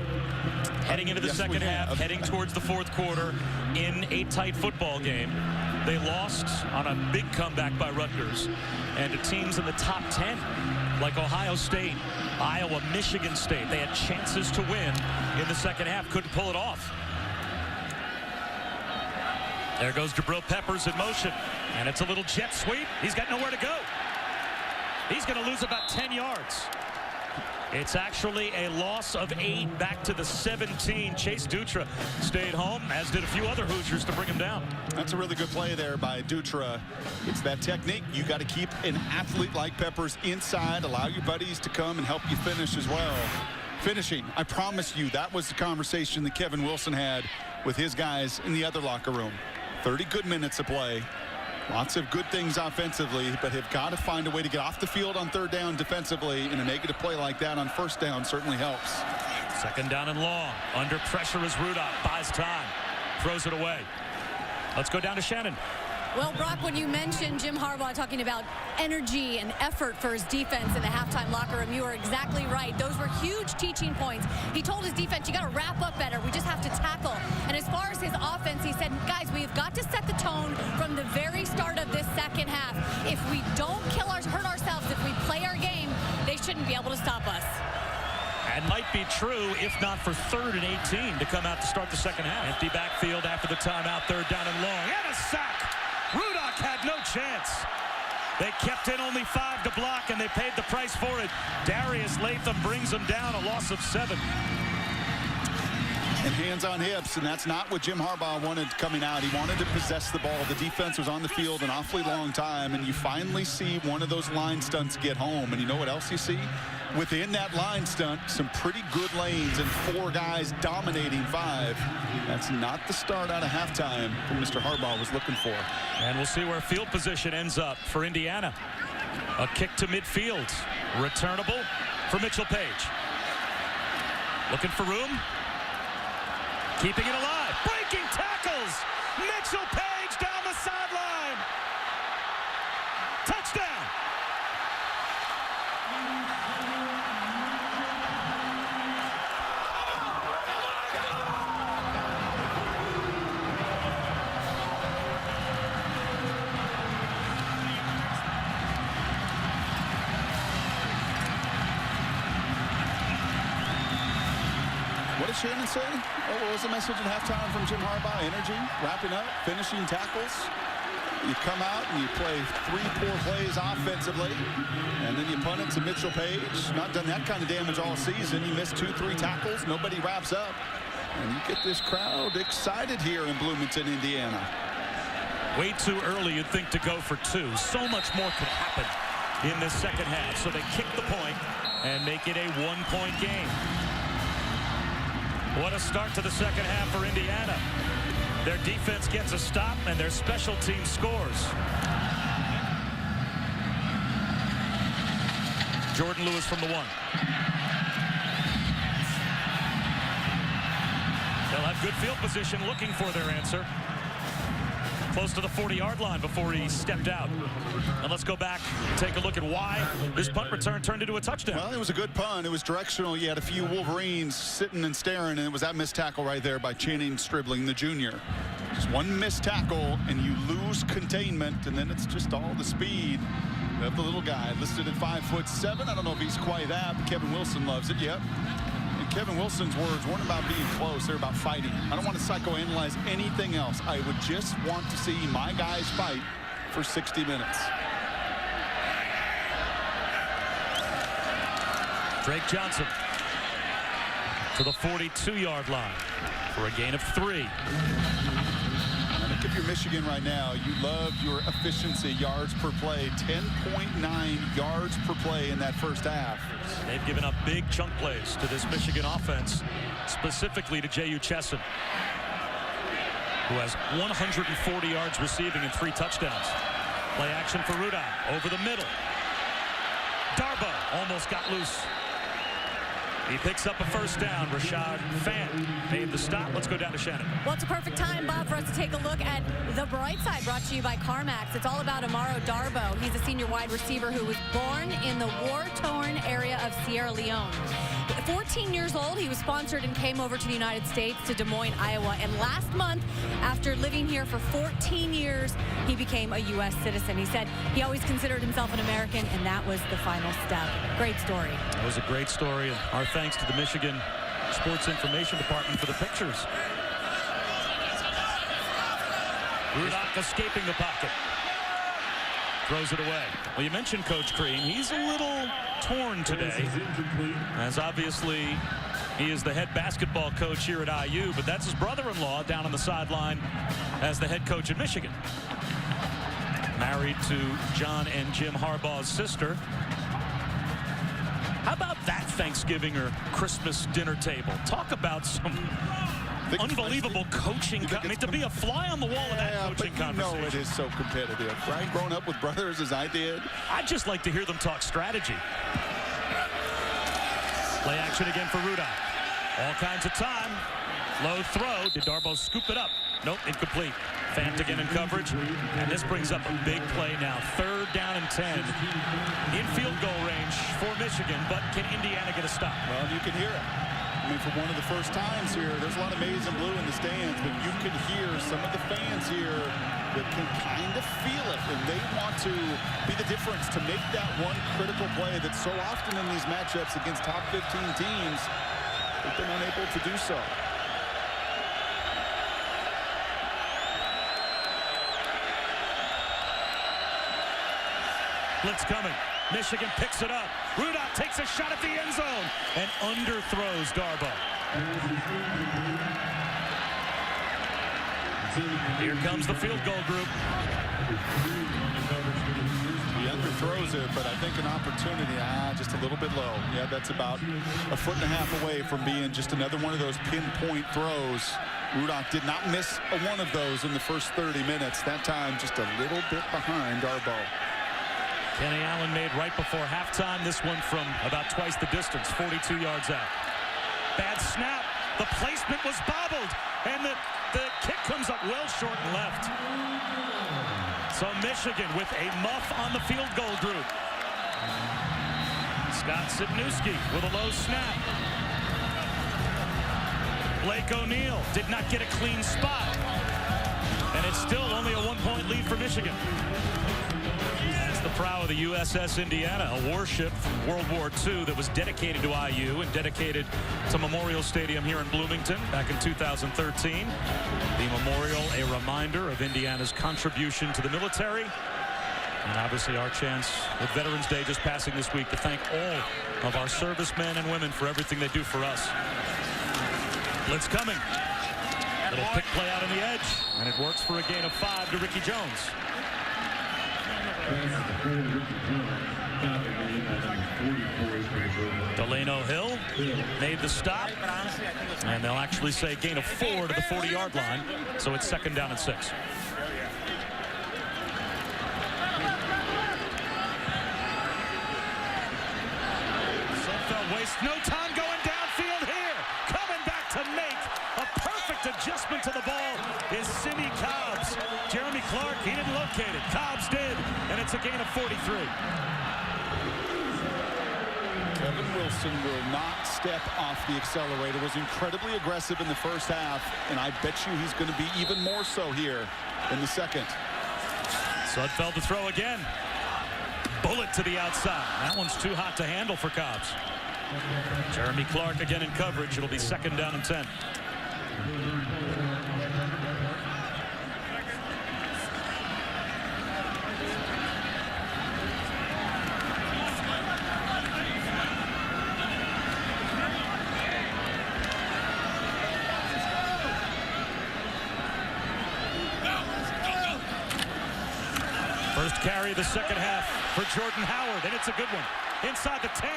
[SPEAKER 1] Heading into the second half, heading towards the fourth quarter in a tight football game. They lost on a big comeback by Rutgers, and to teams in the top 10 like Ohio State, Iowa, Michigan State. They had chances to win in the second half, couldn't pull it off. There goes Jabril Peppers in motion, and it's a little jet sweep. He's got nowhere to go. He's going to lose about 10 yards. It's actually a loss of 8 back to the 17. Chase Dutra stayed home, as did a few other Hoosiers to bring him down.
[SPEAKER 2] That's a really good play there by Dutra. It's that technique. You got to keep an athlete like Peppers inside, allow your buddies to come and help you finish as well. Finishing, I promise you, that was the conversation that Kevin Wilson had with his guys in the other locker room. 30 good minutes of play. Lots of good things offensively, but have got to find a way to get off the field on third down defensively, and a negative play like that on first down certainly helps.
[SPEAKER 1] Second down and long. Under pressure as Rudock buys time. Throws it away. Let's go down to Shannon.
[SPEAKER 3] Well, Brock, when you mentioned Jim Harbaugh talking about energy and effort for his defense in the halftime locker room, you were exactly right. Those were huge teaching points. He told his defense, you got to wrap up better. We just have to tackle. And as far as his offense, he said, guys, we've got to set the tone from the very start of this second half. If we don't hurt ourselves, if we play our game, they shouldn't be able to stop us.
[SPEAKER 1] And might be true, if not for 3rd and 18 to come out to start the second half. Empty backfield after the timeout, 3rd down and long. And a sack. Rudock had no chance. They kept in only 5 to block, and they paid the price for it. Darius Latham brings them down, a loss of 7.
[SPEAKER 2] And hands on hips, and that's not what Jim Harbaugh wanted coming out. He wanted to possess the ball. The defense was on the field an awfully long time, and you finally see one of those line stunts get home. And you know what else you see? Within that line stunt, some pretty good lanes and 4 guys dominating 5. That's not the start out of halftime that Mr. Harbaugh was looking for.
[SPEAKER 1] And we'll see where field position ends up for Indiana. A kick to midfield. Returnable for Mitchell Page. Looking for room. Keeping it alive. Breaking tackles. Mitchell Page down the sideline. Touchdown.
[SPEAKER 2] did Shannon say? Oh, what was the message at halftime from Jim Harbaugh? Energy, wrapping up, finishing tackles. You come out and you play 3 poor plays offensively, and then you punt it to Mitchell Page. Not done that kind of damage all season. You missed 2-3 tackles. Nobody wraps up. And you get this crowd excited here in Bloomington, Indiana.
[SPEAKER 1] Way too early, you'd think, to go for 2. So much more could happen in this second half. So they kick the point and make it a 1-point game. What a start to the second half for Indiana. Their defense gets a stop, and their special team scores. Jordan Lewis from the 1. They'll have good field position looking for their answer. Close to the 40-yard line before he stepped out. And let's go back and take a look at why this punt return turned into a touchdown.
[SPEAKER 2] Well, it was a good punt. It was directional. You had a few Wolverines sitting and staring, and it was that missed tackle right there by Channing Stribling, the junior. Just one missed tackle, and you lose containment, and then it's just all the speed of the little guy listed at 5'7". I don't know if he's quite that, but Kevin Wilson loves it. Yep. Kevin Wilson's words weren't about being close. They're about fighting. I don't want to psychoanalyze anything else. I would just want to see my guys fight for 60 minutes.
[SPEAKER 1] Drake Johnson to the 42-yard line for a gain of 3.
[SPEAKER 2] I think if you're Michigan right now, you love your efficiency, yards per play, 10.9 yards per play in that first half.
[SPEAKER 1] They've given up big chunk plays to this Michigan offense, specifically to J.U. Chesson, who has 140 yards receiving and 3 touchdowns. Play action for Rudock over the middle. Darboh almost got loose. He picks up a first down. Rashad Fant made the stop. Let's go down to Shannon.
[SPEAKER 3] Well, it's a perfect time, Bob, for us to take a look at the bright side, brought to you by CarMax. It's all about Amaro Darboh. He's a senior wide receiver who was born in the war-torn area of Sierra Leone. 14 years old, he was sponsored and came over to the United States, to Des Moines, Iowa. And last month, after living here for 14 years, he became a U.S. citizen. He said he always considered himself an American, and that was the final step. Great story.
[SPEAKER 1] It was a great story. And our thanks to the Michigan Sports Information Department for the pictures. Rudock escaping the pocket. Throws it away. Well, you mentioned Coach Crean. He's a little torn today, as obviously he is the head basketball coach here at IU, but that's his brother-in-law down on the sideline as the head coach at Michigan. Married to John and Jim Harbaugh's sister. How about that Thanksgiving or Christmas dinner table? Talk about some unbelievable coaching. I mean, to be a fly on the wall of that coaching conversation.
[SPEAKER 2] You know it is so competitive, right? Growing up with brothers as I did.
[SPEAKER 1] I'd just like to hear them talk strategy. Play action again for Rudock. All kinds of time. Low throw. Did Darboh scoop it up? Nope, incomplete. Fant again in coverage. And this brings up a big play now. 3rd down and 10. In field goal range for Michigan, but can Indiana get a stop?
[SPEAKER 2] Well, you can hear it. I mean, for one of the first times here, there's a lot of maize and blue in the stands, but you can hear some of the fans here that can kind of feel it, and they want to be the difference to make that one critical play that so often in these matchups against top 15 teams, they've been unable to do so.
[SPEAKER 1] Blitz coming. Michigan picks it up. Rudock takes a shot at the end zone and underthrows Darboh. Here comes the field goal group.
[SPEAKER 2] He underthrows it, but I think an opportunity, just a little bit low. Yeah, that's about 1.5 feet away from being just another one of those pinpoint throws. Rudock did not miss one of those in the first 30 minutes. That time just a little bit behind Darboh.
[SPEAKER 1] Kenny Allen made right before halftime. This one from about twice the distance, 42 yards out. Bad snap. The placement was bobbled, and the kick comes up well short and left. So Michigan with a muff on the field goal group. Scott Sitnewski with a low snap. Blake O'Neal did not get a clean spot. And it's still only a 1-point lead for Michigan. As the prow of the USS Indiana, a warship from World War II that was dedicated to IU and dedicated to Memorial Stadium here in Bloomington back in 2013. The memorial, a reminder of Indiana's contribution to the military. And obviously our chance with Veterans Day just passing this week to thank all of our servicemen and women for everything they do for us. Blitz coming. Little pick play out on the edge. And it works for a gain of 5 to Ricky Jones. Delano Hill made the stop. And they'll actually say gain of 4 to the 40-yard line. So it's 2nd down and 6. Waste no time going downfield here. Coming back to make a perfect adjustment to the ball is Simi Cobbs. Jeremy Clark, he didn't locate it. Cobbs did, and it's a gain of 43.
[SPEAKER 2] Kevin Wilson will not step off the accelerator. Was incredibly aggressive in the first half, and I bet you he's going to be even more so here in the second.
[SPEAKER 1] Sudfeld to throw again. Bullet to the outside. That one's too hot to handle for Cobbs. Jeremy Clark again in coverage. It'll be 2nd down and 10. First carry of the second half for Jordan Howard, and it's a good one. Inside the 10.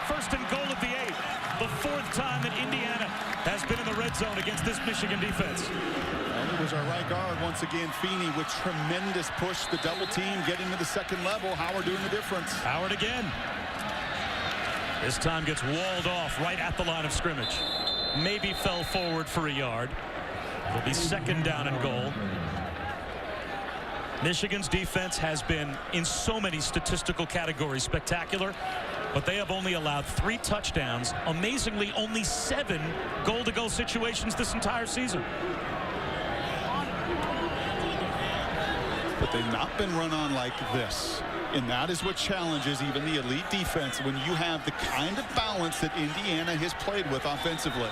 [SPEAKER 1] 1st and goal of the 8. The 4th time that Indiana has been in the red zone against this Michigan defense.
[SPEAKER 2] And it was our right guard once again, Feeney, with tremendous push. The double team getting to the second level. Howard doing the difference.
[SPEAKER 1] Howard again. This time gets walled off right at the line of scrimmage. Maybe fell forward for a yard. It'll be 2nd down and goal. Michigan's defense has been in so many statistical categories spectacular, but they have only allowed 3 touchdowns. Amazingly, only 7 goal-to-goal situations this entire season.
[SPEAKER 2] But they've not been run on like this. And that is what challenges even the elite defense when you have the kind of balance that Indiana has played with offensively.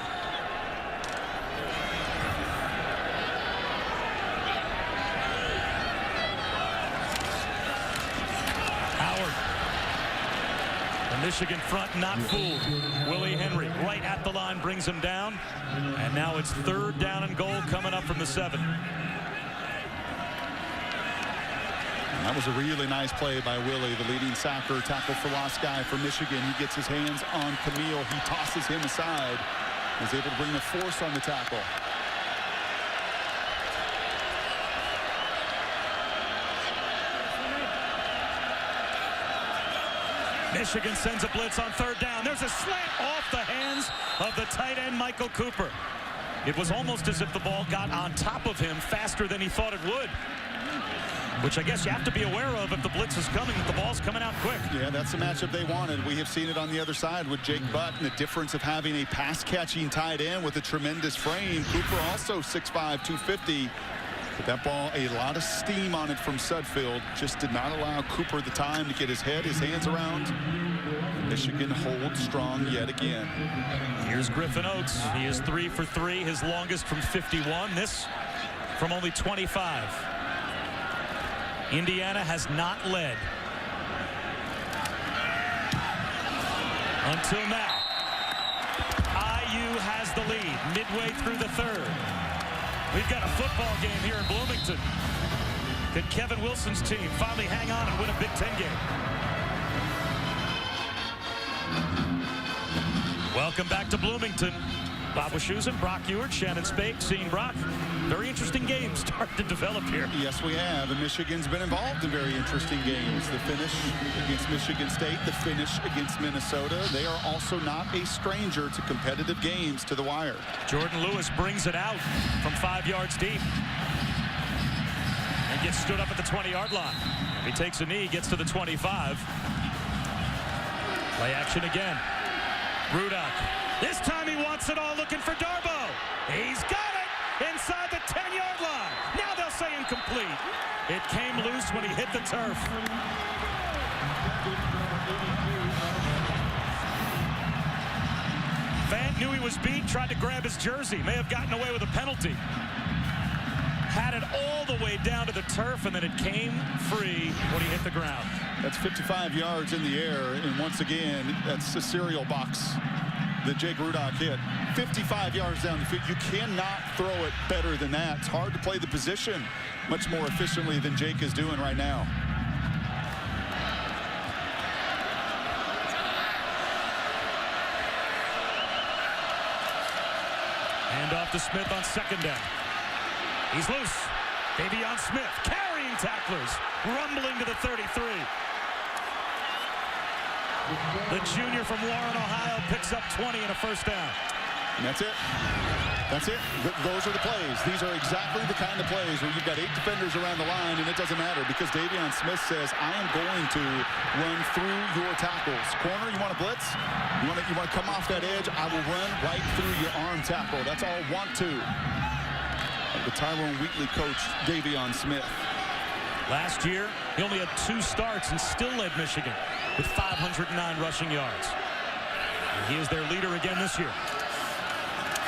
[SPEAKER 1] Michigan front not fooled. Willie Henry right at the line brings him down. And now it's 3rd down and goal coming up from the 7.
[SPEAKER 2] That was a really nice play by Willie, the leading sacker, tackle for loss guy for Michigan. He gets his hands on Camille. He tosses him aside. Is able to bring the force on the tackle.
[SPEAKER 1] Michigan sends a blitz on 3rd down. There's a slant off the hands of the tight end, Michael Cooper. It was almost as if the ball got on top of him faster than he thought it would, which I guess you have to be aware of if the blitz is coming, if the ball's coming out quick.
[SPEAKER 2] Yeah, that's the matchup they wanted. We have seen it on the other side with Jake Butt and the difference of having a pass-catching tight end with a tremendous frame. Cooper also 6'5", 250. But that ball, a lot of steam on it from Sudfeld. Just did not allow Cooper the time to get his hands around. Michigan holds strong yet again.
[SPEAKER 1] Here's Griffin Oates. He is 3 for 3, his longest from 51. This from only 25. Indiana has not led until now. IU has the lead midway through the 3rd. We've got a football game here in Bloomington. Can Kevin Wilson's team finally hang on and win a Big Ten game? Welcome back to Bloomington. Bob Wischusen, Brock Ewart, Shannon Spake, seeing Brock. Very interesting games starting to develop here.
[SPEAKER 2] Yes, we have. And Michigan's been involved in very interesting games. The finish against Michigan State, the finish against Minnesota. They are also not a stranger to competitive games to the wire.
[SPEAKER 1] Jordan Lewis brings it out from 5 yards deep. And gets stood up at the 20-yard line. He takes a knee, gets to the 25. Play action again. Rudock. This time he wants it all, looking for Darboh. He's got it inside the 10-yard line. Now they'll say incomplete. It came loose when he hit the turf. Fant knew he was beat, tried to grab his jersey. May have gotten away with a penalty. Had it all the way down to the turf, and then it came free when he hit the ground.
[SPEAKER 2] That's 55 yards in the air, and once again, that's a cereal box that Jake Rudock hit. 55 yards down the field. You cannot throw it better than that. It's hard to play the position much more efficiently than Jake is doing right now.
[SPEAKER 1] Hand off to Smith on second down. He's loose. Davion Smith carrying tacklers, rumbling to the 33. The junior from Warren, Ohio, picks up 20 and a first down.
[SPEAKER 2] And that's it. That's it. Those are the plays. These are exactly the kind of plays where you've got 8 defenders around the line, and it doesn't matter because Davion Smith says, I am going to run through your tackles. Corner, you want to blitz? You want to come off that edge? I will run right through your arm tackle. That's all I want to. The Tyrone Wheatley coach, Davion Smith.
[SPEAKER 1] Last year, he only had 2 starts and still led Michigan with 509 rushing yards. And he is their leader again this year.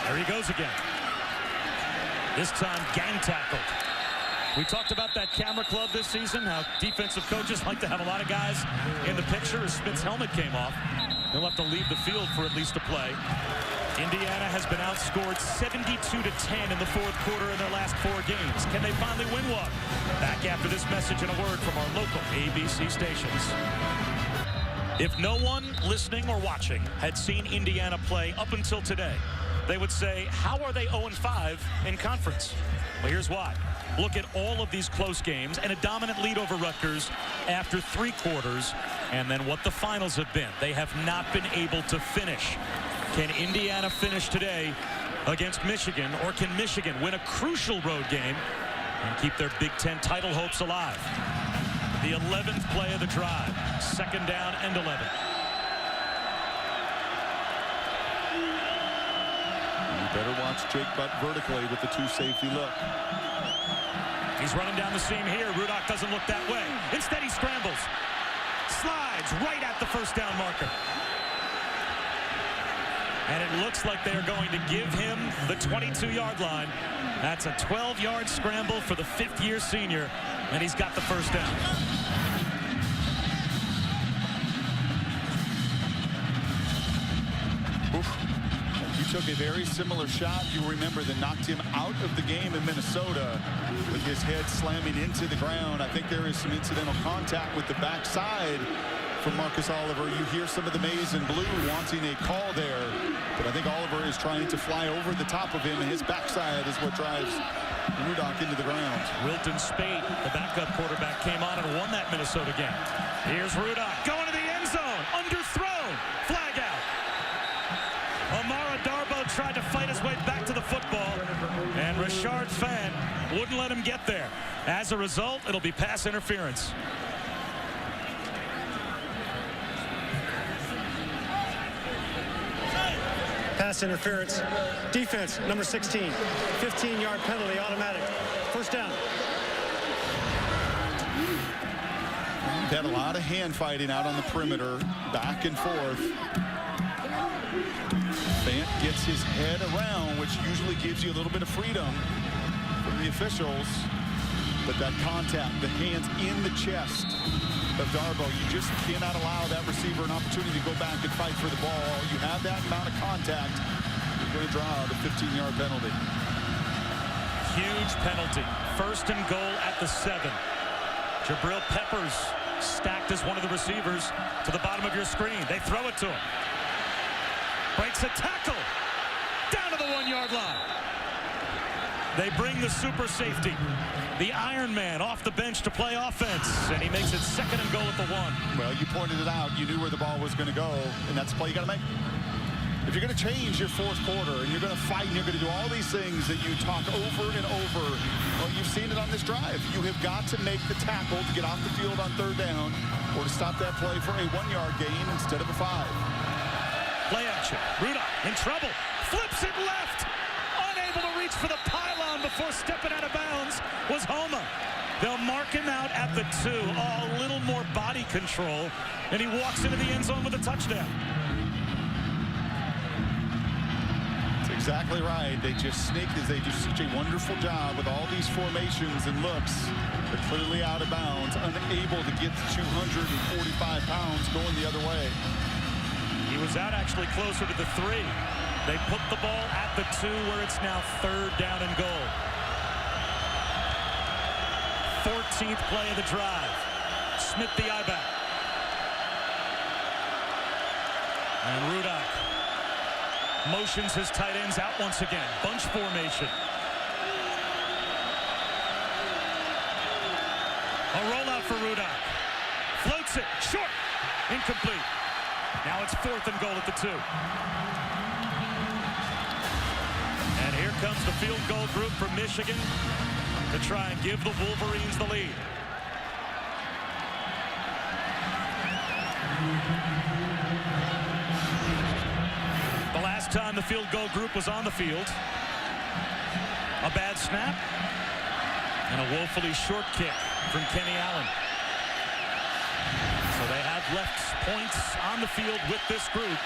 [SPEAKER 1] There he goes again. This time, gang tackled. We talked about that camera club this season, how defensive coaches like to have a lot of guys in the picture as Smith's helmet came off. He'll have to leave the field for at least a play. Indiana has been outscored 72-10 in the fourth quarter in their last 4 games. Can they finally win one? Back after this message and a word from our local ABC stations. If no one listening or watching had seen Indiana play up until today, they would say, how are they 0-5 in conference? Well, here's why. Look at all of these close games and a dominant lead over Rutgers after 3 quarters, and then what the finals have been. They have not been able to finish. Can Indiana finish today against Michigan, or can Michigan win a crucial road game and keep their Big Ten title hopes alive? The 11th play of the drive, second down and 11.
[SPEAKER 2] You better watch Jake Butt vertically with the 2 safety look.
[SPEAKER 1] He's running down the seam here. Rudock doesn't look that way. Instead, he scrambles. Slides right at the first down marker. And it looks like they are going to give him the 22-yard line. That's a 12-yard scramble for the 5th-year senior, and he's got the first down.
[SPEAKER 2] He took a very similar shot, you remember, that knocked him out of the game in Minnesota with his head slamming into the ground. I think there is some incidental contact with the backside from Marcus Oliver. You hear some of the maize and blue wanting a call there, but I think Oliver is trying to fly over the top of him, and his backside is what drives Rudock into the ground.
[SPEAKER 1] Wilton Spate, the backup quarterback, came on and won that Minnesota game. Here's Rudock going to the end zone, underthrown, flag out. Amara Darboh tried to fight his way back to the football, and Rashard Fant wouldn't let him get there. As a result, it'll be pass interference.
[SPEAKER 4] Pass interference. Defense, number 16. 15-yard penalty, automatic. First down.
[SPEAKER 2] We've had a lot of hand fighting out on the perimeter, back and forth. Fant gets his head around, which usually gives you a little bit of freedom from the officials. But that contact, the hands in the chest of Darboh, you just cannot allow that receiver an opportunity to go back and fight for the ball. You have that amount of contact, you're going to draw the 15-yard penalty.
[SPEAKER 1] Huge penalty. First and goal at the 7. Jabril Peppers stacked as one of the receivers to the bottom of your screen. They throw it to him. Breaks a tackle. Down to the 1-yard line. They bring the super safety, the Iron Man, off the bench to play offense, and he makes it second and goal at the 1.
[SPEAKER 2] Well, you pointed it out. You knew where the ball was going to go, and that's the play you got to make. If you're going to change your fourth quarter, and you're going to fight, and you're going to do all these things that you talk over and over, well, you've seen it on this drive. You have got to make the tackle to get off the field on third down, or to stop that play for a 1-yard gain instead of a 5.
[SPEAKER 1] Play action. Rudock in trouble. Flips it left. Unable to reach for the pylon on before stepping out of bounds was Homa. They'll mark him out at the 2. Oh, a little more body control, and he walks into the end zone with a touchdown.
[SPEAKER 2] That's exactly right. They just sneak as they do such a wonderful job with all these formations and looks. They're clearly out of bounds, unable to get to 245 pounds going the other way.
[SPEAKER 1] He was out actually closer to the 3. They put the ball at the 2 where it's now 3rd down and goal. 14th play of the drive. Smith the I-back. And Rudock motions his tight ends out once again. Bunch formation. A rollout for Rudock. Floats it. Short. Incomplete. Now it's 4th and goal at the 2. And here comes the field goal group from Michigan to try and give the Wolverines the lead. The last time the field goal group was on the field, a bad snap and a woefully short kick from Kenny Allen. So they have left points on the field with this group.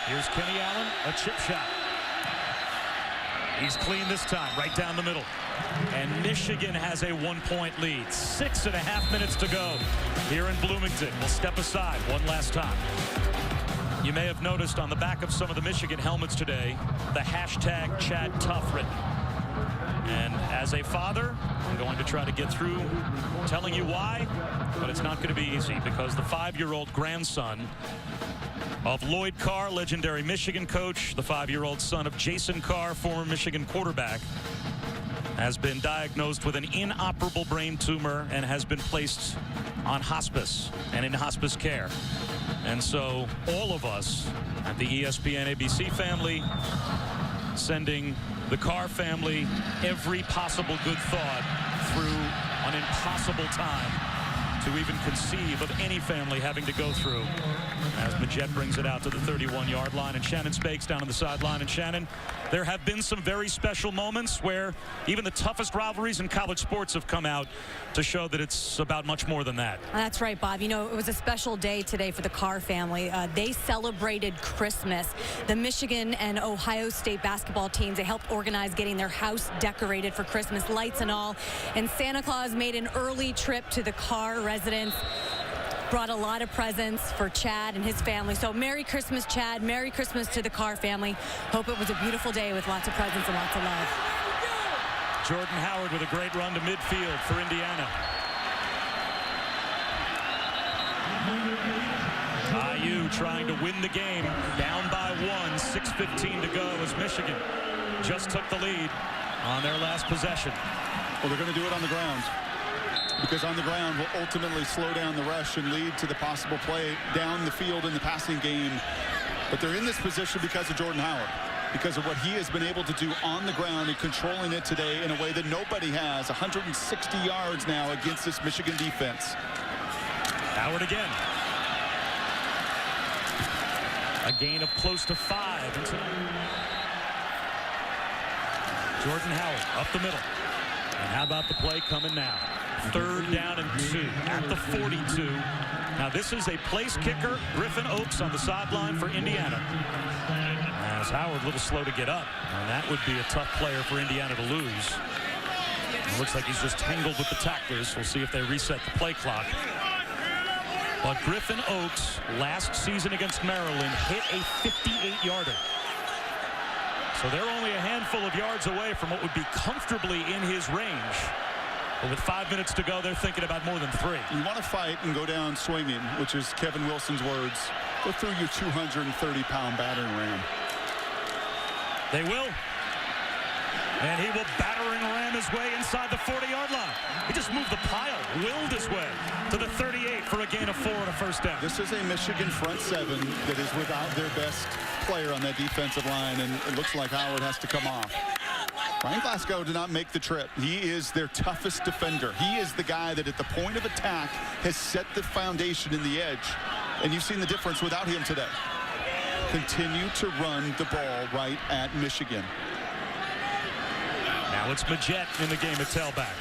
[SPEAKER 1] Here's Kenny Allen, a chip shot. He's clean this time, right down the middle. And Michigan has a 1-point lead. 6.5 minutes to go here in Bloomington. We'll step aside one last time. You may have noticed on the back of some of the Michigan helmets today, the hashtag Chad Tough written. And as a father, I'm going to try to get through telling you why, but it's not going to be easy because the 5-year-old grandson of Lloyd Carr, legendary Michigan coach, the 5-year-old son of Jason Carr, former Michigan quarterback, has been diagnosed with an inoperable brain tumor and has been placed on hospice and in hospice care. And so all of us at the ESPN ABC family sending the Carr family every possible good thought through an impossible time to even conceive of any family having to go through. As Majette brings it out to the 31-yard line, and Shannon Spakes down on the sideline. And Shannon, there have been some very special moments where even the toughest rivalries in college sports have come out to show that it's about much more than that.
[SPEAKER 3] That's right, Bob. You know, it was a special day today for the Carr family. They celebrated Christmas. The Michigan and Ohio State basketball teams, they helped organize getting their house decorated for Christmas, lights and all. And Santa Claus made an early trip to the Carr residence. Brought a lot of presents for Chad and his family. So Merry Christmas, Chad. Merry Christmas to the Carr family. Hope it was a beautiful day with lots of presents and lots of love.
[SPEAKER 1] Jordan Howard with a great run to midfield for Indiana. IU trying to win the game. Down by 1. 6:15 to go as Michigan just took the lead on their last possession.
[SPEAKER 2] Well, they're going to do it on the ground, because on the ground will ultimately slow down the rush and lead to the possible play down the field in the passing game. But they're in this position because of Jordan Howard, because of what he has been able to do on the ground and controlling it today in a way that nobody has. 160 yards now against this Michigan defense.
[SPEAKER 1] Howard again. A gain of close to 5. Jordan Howard up the middle. And how about the play coming now? 3rd down and 2 at the 42. Now this is a place kicker, Griffin Oakes on the sideline for Indiana. As Howard a little slow to get up, and that would be a tough player for Indiana to lose. It looks like he's just tangled with the tacklers. We'll see if they reset the play clock. But Griffin Oakes last season against Maryland hit a 58-yarder. So they're only a handful of yards away from what would be comfortably in his range. But with 5 minutes to go, they're thinking about more than 3.
[SPEAKER 2] You want to fight and go down swinging, which is Kevin Wilson's words. Go through your 230-pound battering ram.
[SPEAKER 1] They will. And he will battering ram his way inside the 40-yard line. He just moved the pile, willed his way to the 38 for a gain of 4 and a first down.
[SPEAKER 2] This is a Michigan front 7 that is without their best player on that defensive line, and it looks like Howard has to come off. Ryan Glasgow did not make the trip. He is their toughest defender. He is the guy that at the point of attack has set the foundation in the edge. And you've seen the difference without him today. Continue to run the ball right at Michigan.
[SPEAKER 1] Now it's Majette in the game at tailback.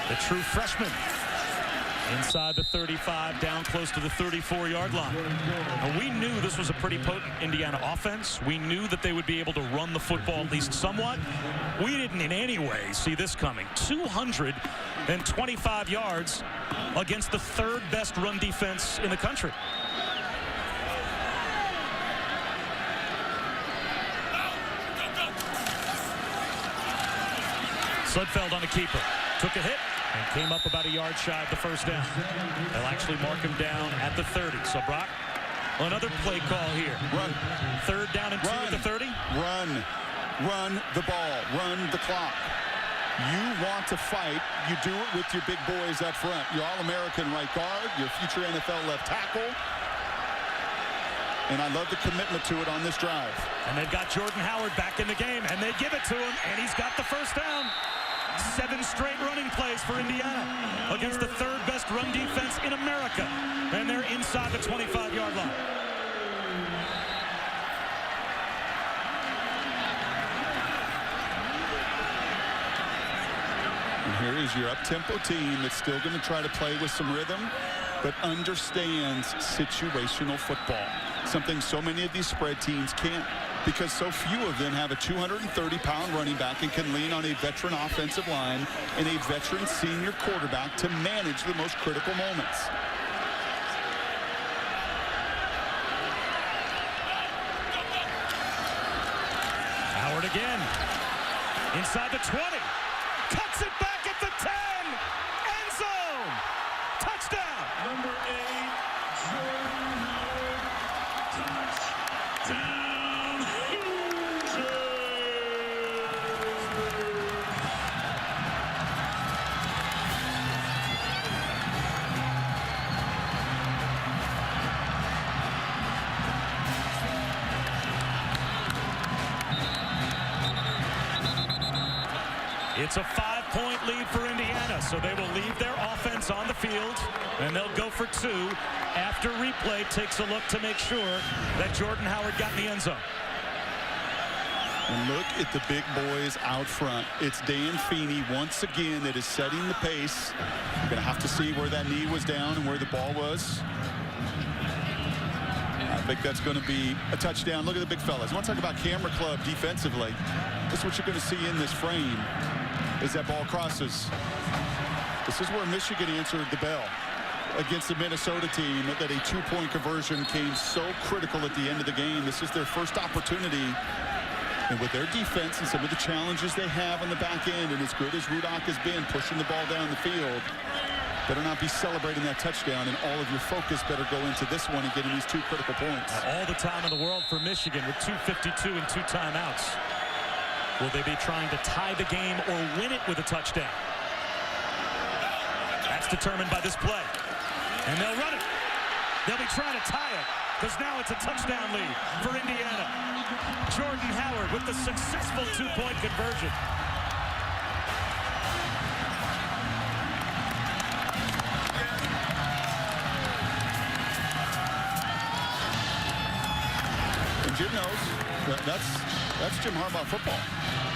[SPEAKER 1] The true freshman. Inside the 35, down close to the 34-yard line. Now, we knew this was a pretty potent Indiana offense. We knew that they would be able to run the football at least somewhat. We didn't in any way see this coming. 225 yards against the third best run defense in the country. Sudfeld on the keeper. Took a hit and came up about a yard shy of the first down. They'll actually mark him down at the 30. So, Brock, another play call here.
[SPEAKER 2] Run.
[SPEAKER 1] Third down and 2 at the 30.
[SPEAKER 2] Run. Run the ball. Run the clock. You want to fight. You do it with your big boys up front. Your All-American right guard, your future NFL left tackle. And I love the commitment to it on this drive.
[SPEAKER 1] And they've got Jordan Howard back in the game, and they give it to him, and he's got the first down. 7 straight running plays for Indiana against the third best run defense in America. And they're inside the 25-yard line.
[SPEAKER 2] And here is your up-tempo team that's still going to try to play with some rhythm, but understands situational football. Something so many of these spread teams can't, because so few of them have a 230-pound running back and can lean on a veteran offensive line and a veteran senior quarterback to manage the most critical moments.
[SPEAKER 1] Howard again. Inside the 20. Cuts it back at the 10. End zone. Touchdown.
[SPEAKER 5] Number 8, Jordan Howard. Touchdown, Hoosiers.
[SPEAKER 1] It's a 5-point lead for Indiana, so they will leave their offense on the field, and they'll go for 2 after replay takes a look to make sure that Jordan Howard got in the end zone.
[SPEAKER 2] And look at the big boys out front. It's Dan Feeney once again that is setting the pace. You're going to have to see where that knee was down and where the ball was. I think that's going to be a touchdown. Look at the big fellas. I want to talk about camera club defensively. This is what you're going to see in this frame as that ball crosses. This is where Michigan answered the bell against the Minnesota team, that a 2-point conversion came so critical at the end of the game. This is their first opportunity. And with their defense and some of the challenges they have on the back end, and as good as Rudock has been pushing the ball down the field, better not be celebrating that touchdown, and all of your focus better go into this one and getting these 2 critical points.
[SPEAKER 1] All the time in the world for Michigan with 2:52 and 2 timeouts. Will they be trying to tie the game or win it with a touchdown? That's determined by this play. And they'll run it. They'll be trying to tie it, because now it's a touchdown lead for Indiana. Jordan Howard with the successful 2-point conversion.
[SPEAKER 2] And Jim knows that's Jim Harbaugh football.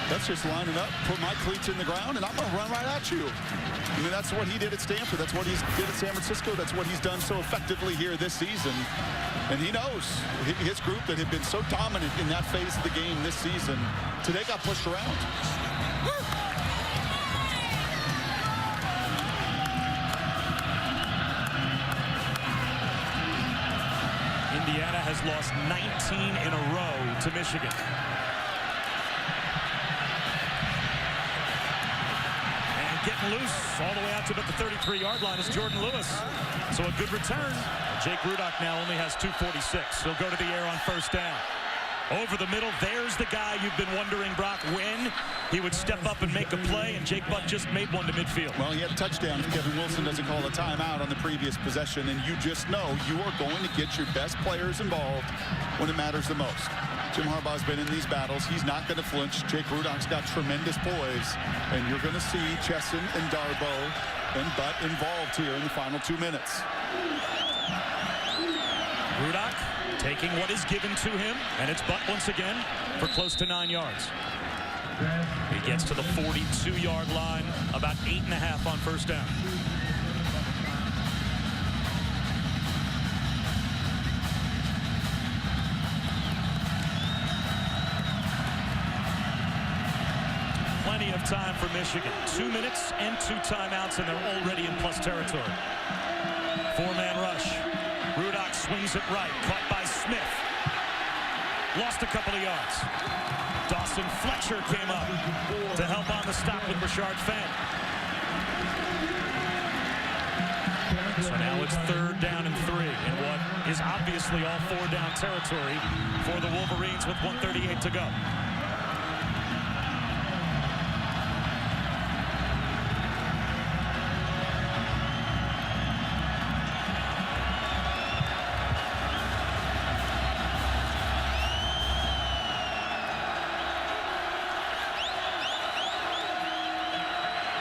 [SPEAKER 2] That's just lining up, put my cleats in the ground, and I'm going to run right at you. I mean, that's what he did at Stanford. That's what he did at San Francisco. That's what he's done so effectively here this season. And he knows his group that had been so dominant in that phase of the game this season, today got pushed around.
[SPEAKER 1] Indiana has lost 19 in a row to Michigan. Getting loose all the way out to about the 33-yard line is Jordan Lewis. So a good return. Jake Rudock now only has 246. He'll go to the air on first down. Over the middle, there's the guy you've been wondering, Brock, when he would step up and make a play, and Jake Buck just made one to midfield.
[SPEAKER 2] Well, he had a touchdown if Kevin Wilson doesn't call a timeout on the previous possession, and you just know you are going to get your best players involved when it matters the most. Jim Harbaugh's been in these battles. He's not going to flinch. Jake Rudock's got tremendous poise, and you're going to see Chesson and Darboh and Butt involved here in the final 2 minutes.
[SPEAKER 1] Rudock taking what is given to him, and it's Butt once again for close to 9 yards. He gets to the 42-yard line, about 8.5 on first down. Plenty of time for Michigan. 2 minutes and 2 timeouts, and they're already in plus territory. 4-man rush. Rudock swings it right, caught by Smith. Lost a couple of yards. Dawson Fletcher came up to help on the stop with Rashard Fenn. So now it's 3rd down and 3 in what is obviously all 4-down territory for the Wolverines with 1:38 to go.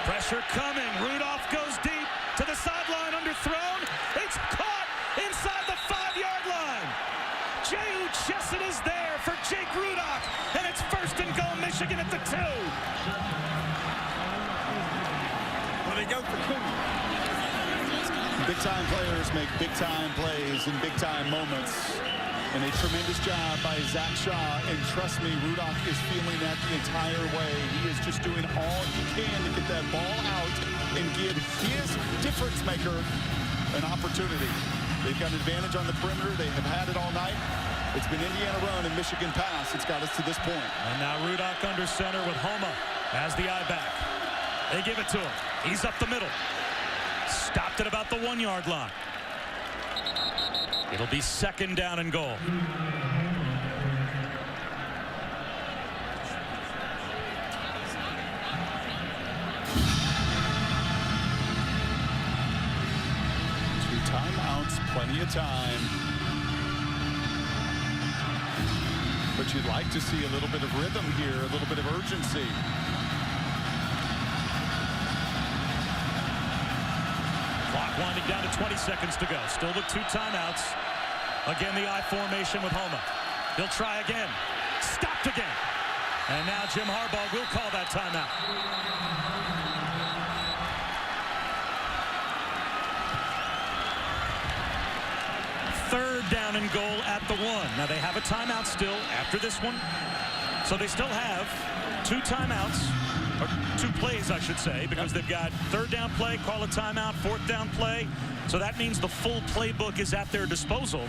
[SPEAKER 1] Pressure coming. Rudolph goes deep to the sideline, underthrown. It's caught inside the 5-yard line. J.U. Chesson is there for Jake Rudock, and it's 1st and goal, Michigan at the 2.
[SPEAKER 4] Well, they go for 2.
[SPEAKER 2] Big-time players make big-time plays in big-time moments. And a tremendous job by Zach Shaw. And trust me, Rudock is feeling that the entire way. He is just doing all he can to get that ball out and give his difference maker an opportunity. They've got an advantage on the perimeter. They have had it all night. It's been Indiana run and Michigan pass. It's got us to this point.
[SPEAKER 1] And now Rudock under center with Homa as the I-back. They give it to him. He's up the middle. Stopped at about the 1-yard line. It'll be 2nd down and goal.
[SPEAKER 2] Two timeouts, plenty of time. But you'd like to see a little bit of rhythm here, a little bit of urgency.
[SPEAKER 1] Clock winding down to 20 seconds to go. Still with 2 timeouts. Again, the I formation with Homa. He'll try again. Stopped again. And now Jim Harbaugh will call that timeout. Third down and goal at the 1. Now they have a timeout still after this one. So they still have 2 timeouts. Or 2 plays, I should say, because they've got 3rd down play, call a timeout, 4th down play. So that means the full playbook is at their disposal.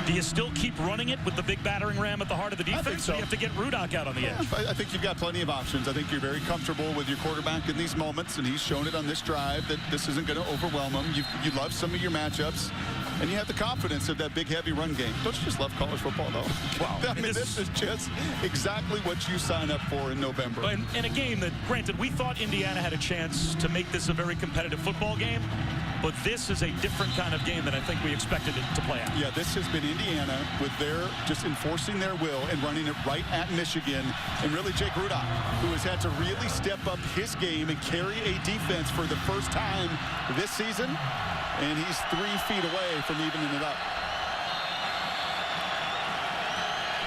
[SPEAKER 1] Do you still keep running it with the big battering ram at the heart of the defense?
[SPEAKER 2] I think so.
[SPEAKER 1] Or you have to get Rudock out on the edge?
[SPEAKER 2] I think you've got plenty of options. I think you're very comfortable with your quarterback in these moments, and he's shown it on this drive that this isn't going to overwhelm him. You love some of your matchups, and you have the confidence of that big, heavy run game. Don't you just love college football, though?
[SPEAKER 1] Wow.
[SPEAKER 2] I mean, this is just exactly what you sign up for in November.
[SPEAKER 1] In a game that, granted, we thought Indiana had a chance to make this a very competitive football game, but this is a different kind of game than I think we expected it to play out.
[SPEAKER 2] Yeah, this has been Indiana with their just enforcing their will and running it right at Michigan. And really Jake Rudock, who has had to really step up his game and carry a defense for the first time this season. And he's 3 feet away from evening it up.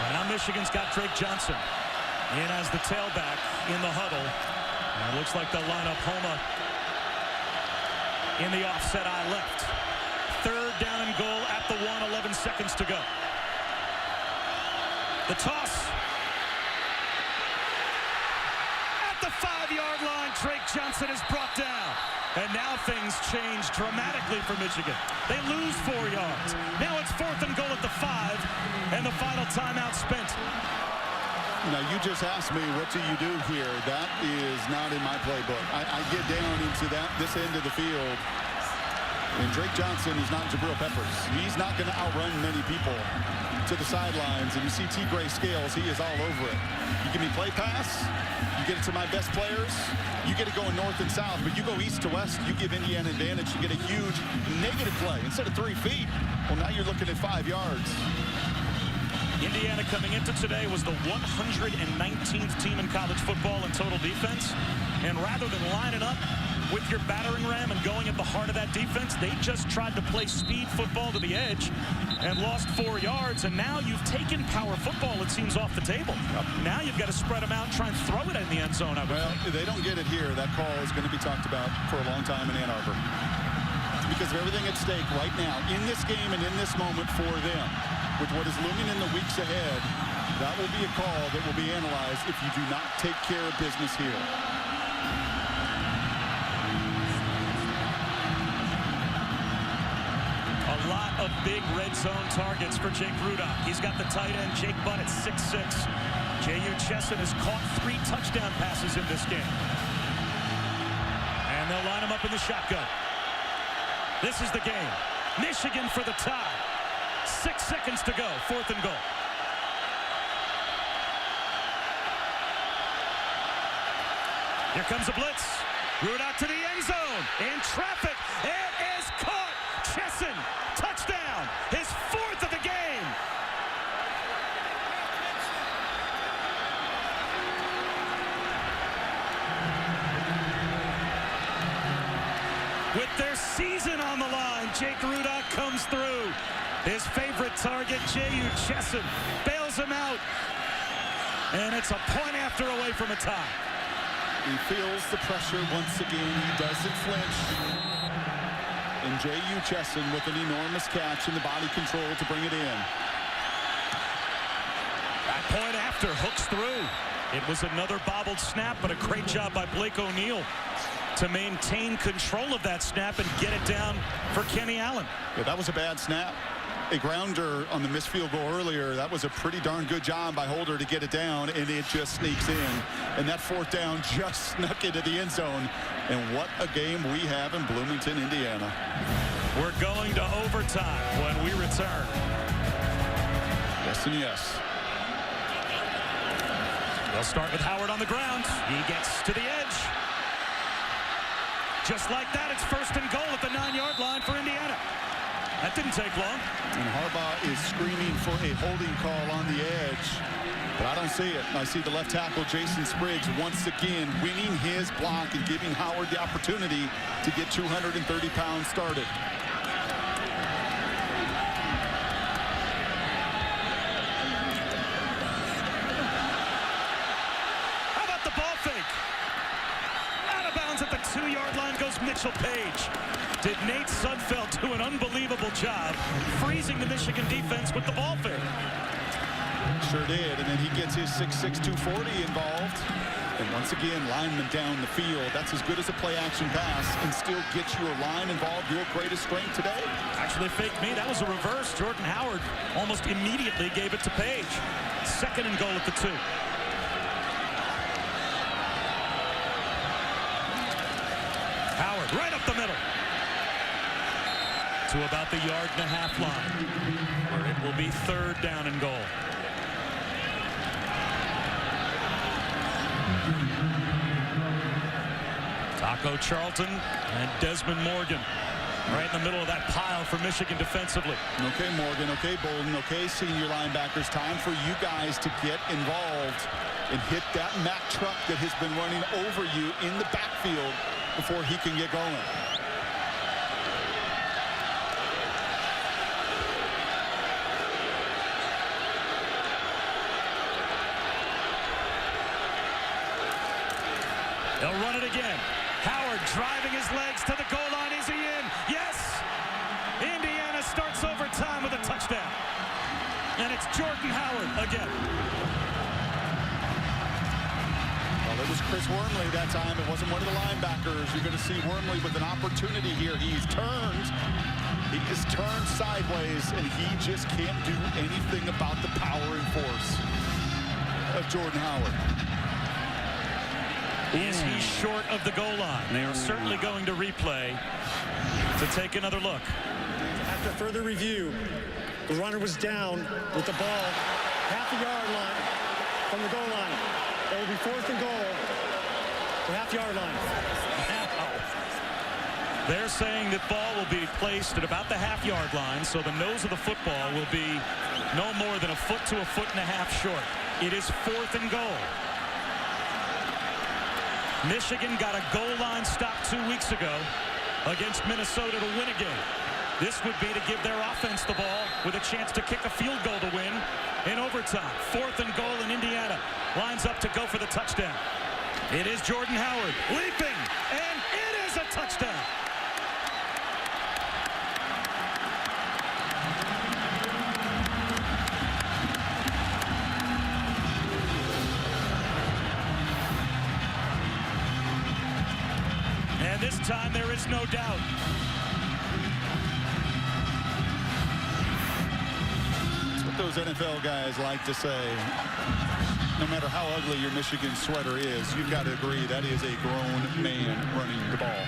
[SPEAKER 1] And now Michigan's got Drake Johnson in as the tailback in the huddle. And it looks like they'll line up Homa in the offset eye left. 3rd down and goal at the 1, 11 seconds to go. The toss. At the 5-yard line, Drake Johnson is brought down. And now things change dramatically for Michigan. They lose 4 yards. Now it's 4th and goal at the 5, and the final timeout spent.
[SPEAKER 2] Now, you just asked me, what do you do here? That is not in my playbook. I get down into this end of the field, and Drake Johnson is not Jabril Peppers. He's not going to outrun many people to the sidelines, and you see T. Gray Scales, he is all over it. You give me play pass, you get it to my best players, you get it going north and south, but you go east to west, you give Indiana advantage, you get a huge negative play. Instead of 3 feet, well, now you're looking at 5 yards.
[SPEAKER 1] Indiana coming into today was the 119th team in college football in total defense. And rather than lining up with your battering ram and going at the heart of that defense. They just tried to play speed football to the edge and lost 4 yards, and now you've taken power football, it seems, off the table. Now you've got to spread them out and try and throw it in the end zone.
[SPEAKER 2] Well, they don't get it here. That call is going to be talked about for a long time in Ann Arbor. Because of everything at stake right now, in this game and in this moment for them, with what is looming in the weeks ahead, that will be a call that will be analyzed if you do not take care of business here.
[SPEAKER 1] A lot of big red zone targets for Jake Rudock. He's got the tight end, Jake Butt, at 6'6". J.U. Chesson has caught 3 touchdown passes in this game. And they'll line him up in the shotgun. This is the game. Michigan for the tie. 6 seconds to go. 4th and goal. Here comes a blitz. Rudock to the end zone. In traffic. It is caught. Chesson. Touchdown. His 4th of the game. With their season on the line, Jake Rudock comes through. His favorite target, J.U. Chesson, bails him out. And it's a point after away from a tie.
[SPEAKER 2] He feels the pressure once again. He doesn't flinch. And J.U. Chesson with an enormous catch and the body control to bring it in.
[SPEAKER 1] That point after hooks through. It was another bobbled snap, but a great job by Blake O'Neal to maintain control of that snap and get it down for Kenny Allen.
[SPEAKER 2] Yeah, that was a bad snap. A grounder on the missed field goal earlier. That was a pretty darn good job by Holder to get it down, and it just sneaks in. And that 4th down just snuck into the end zone. And what a game we have in Bloomington, Indiana.
[SPEAKER 1] We're going to overtime when we return.
[SPEAKER 2] Yes and yes.
[SPEAKER 1] They'll start with Howard on the ground. He gets to the edge. Just like that, it's 1st and goal at the 9-yard line for Indiana. That didn't take long.
[SPEAKER 2] And Harbaugh is screaming for a holding call on the edge. But I don't see it. I see the left tackle, Jason Spriggs, once again winning his block and giving Howard the opportunity to get 230 pounds started.
[SPEAKER 1] How about the ball fake? Out of bounds at the 2-yard line goes Mitchell Page. Did Nate Sudfeld do an unbelievable job freezing the Michigan defense with the ball fake?
[SPEAKER 2] Sure did, and then he gets his 6'6", 240 involved. And once again, lineman down the field. That's as good as a play-action pass and still gets your line involved, your greatest strength today.
[SPEAKER 1] Actually faked me. That was a reverse. Jordan Howard almost immediately gave it to Page. 2nd and goal at the 2. Howard right up the middle. To about the 1.5-yard line, where it will be 3rd down and goal. Taco Charlton and Desmond Morgan right in the middle of that pile for Michigan defensively.
[SPEAKER 2] Okay, Morgan. Okay, Bolden. Okay, senior linebackers. Time for you guys to get involved and hit that Mack truck that has been running over you in the backfield before he can get going.
[SPEAKER 1] They'll run it again. Howard driving his legs to the goal line. Is he in? Yes! Indiana starts overtime with a touchdown. And it's Jordan Howard again.
[SPEAKER 2] Well, it was Chris Wormley that time. It wasn't one of the linebackers. You're going to see Wormley with an opportunity here. He's turned. He is turned sideways, and he just can't do anything about the power and force of Jordan Howard.
[SPEAKER 1] Is he short of the goal line? They are certainly going to replay to take another look.
[SPEAKER 4] After further review, the runner was down with the ball half-a-yard line from the goal line. It will be 4th and goal, the half-yard line.
[SPEAKER 1] They're saying that ball will be placed at about the half-yard line, so the nose of the football will be no more than 1 foot to 1.5 feet short. It is 4th and goal. Michigan got a goal line stop 2 weeks ago against Minnesota to win a game. This would be to give their offense the ball with a chance to kick a field goal to win in overtime. 4th and goal, and Indiana lines up to go for the touchdown. It is Jordan Howard leaping, and it is a touchdown. And this time there is no doubt.
[SPEAKER 2] That's what those NFL guys like to say. No matter how ugly your Michigan sweater is, you've got to agree that is a grown man running the ball.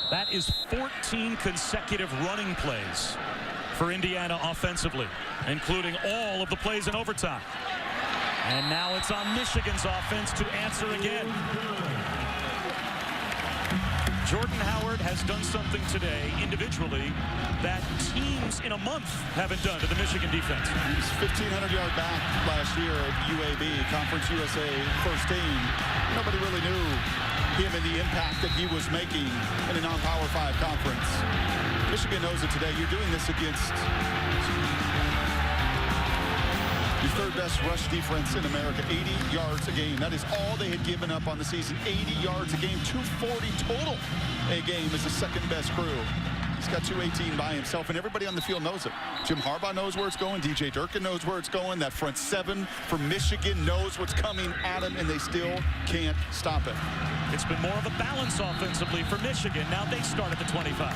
[SPEAKER 1] That is 14 consecutive running plays for Indiana offensively, including all of the plays in overtime. And now it's on Michigan's offense to answer again. Jordan Howard has done something today individually that teams in a month haven't done to the Michigan defense.
[SPEAKER 2] He was 1,500-yard back last year at UAB, Conference USA first team. Nobody really knew him and the impact that he was making in a non-Power 5 conference. Michigan knows it today. You're doing this against the 3rd best rush defense in America, 80 yards a game. That is all they had given up on the season, 80 yards a game, 240 total a game as the 2nd best crew. He's got 218 by himself, and everybody on the field knows it. Jim Harbaugh knows where it's going. DJ Durkin knows where it's going. That front 7 for Michigan knows what's coming at him, and they still can't stop it.
[SPEAKER 1] It's been more of a balance offensively for Michigan. Now they start at the 25.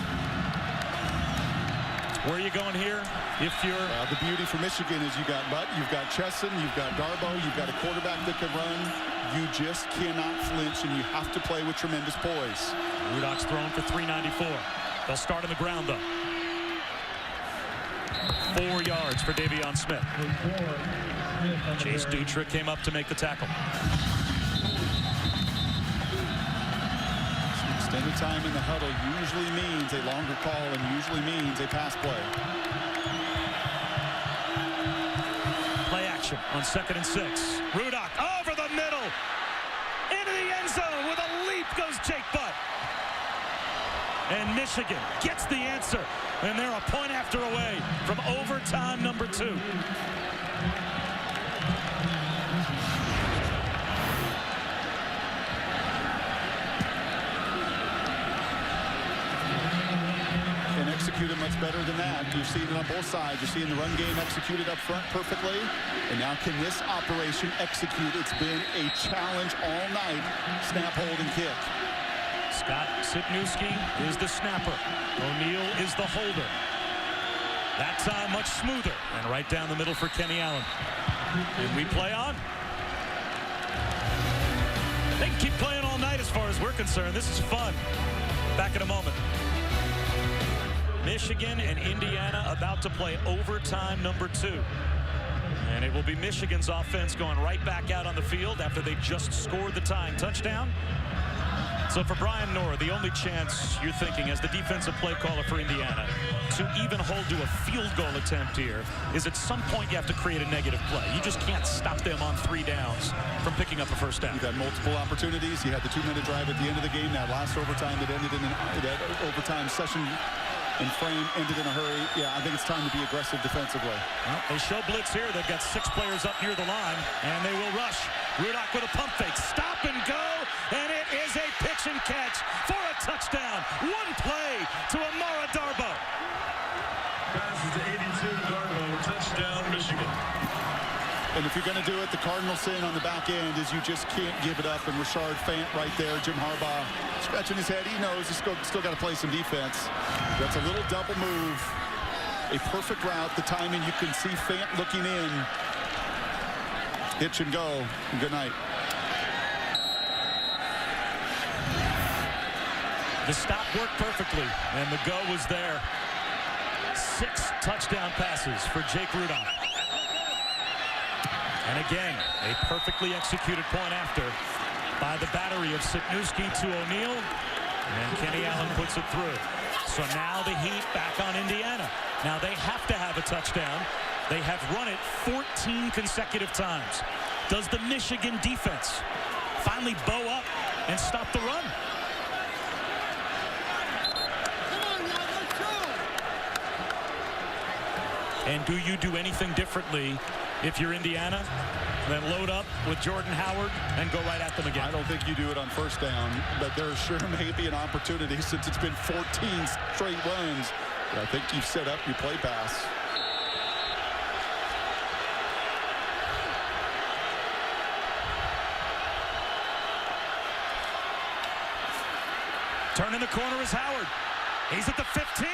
[SPEAKER 1] Where are you going here? If you're
[SPEAKER 2] the beauty for Michigan is you got Butt, you've got Chesson, you've got Darbo, you've got a quarterback that can run. You just cannot flinch, and you have to play with tremendous poise.
[SPEAKER 1] Rudock's thrown for 394. They'll start on the ground, though. 4 yards for Davion Smith. Chase Dutrick came up to make the tackle.
[SPEAKER 2] Extended time in the huddle usually means a longer call and usually means a pass play.
[SPEAKER 1] Play action on 2nd and 6. Rudock over the middle. Into the end zone with a leap goes Jake Butt. And Michigan gets the answer. And they're a point after away from overtime number 2.
[SPEAKER 2] Executed much better than that. You've seen it on both sides. You're seeing the run game executed up front perfectly. And now can this operation execute? It's been a challenge all night. Snap, hold, and kick.
[SPEAKER 1] Scott Sitnewski is the snapper. O'Neal is the holder. That time much smoother. And right down the middle for Kenny Allen. And we play on. They can keep playing all night as far as we're concerned. This is fun. Back in a moment. Michigan and Indiana about to play overtime number 2. And it will be Michigan's offense going right back out on the field after they just scored the tying touchdown. So for Brian Nora, the only chance you're thinking as the defensive play caller for Indiana to even hold to a field goal attempt here is at some point you have to create a negative play. You just can't stop them on 3 downs from picking up a first down.
[SPEAKER 2] You've had multiple opportunities. You had the 2-minute drive at the end of the game. That last overtime that ended in that overtime session and frame ended in a hurry. Yeah, I think it's time to be aggressive defensively.
[SPEAKER 1] Well, they show blitz here. They've got 6 players up near the line, and they will rush. Rudock with a pump fake. Stop and go, and it is a pitch and catch for a touchdown. 1 play to Amara Darbo.
[SPEAKER 5] Passes to 82, Darbo, touchdown, Michigan.
[SPEAKER 2] And if you're going to do it, the cardinal sin on the back end is you just can't give it up. And Rashard Fant right there, Jim Harbaugh scratching his head. He knows he's still got to play some defense. That's a little double move. A perfect route. The timing, you can see Fant looking in. Hitch and go. And good night.
[SPEAKER 1] The stop worked perfectly, and the go was there. 6 touchdown passes for Jake Rudock. And again, a perfectly executed point after by the battery of Sitnewski to O'Neal. And Kenny Allen puts it through. So now the heat back on Indiana. Now they have to have a touchdown. They have run it 14 consecutive times. Does the Michigan defense finally bow up and stop the run. And do you do anything differently if you're Indiana than load up with Jordan Howard and go right at them again?
[SPEAKER 2] I don't think you do it on first down, but there sure may be an opportunity since it's been 14 straight runs. I think you've set up your play pass.
[SPEAKER 1] Turning the corner is Howard. He's at the 15.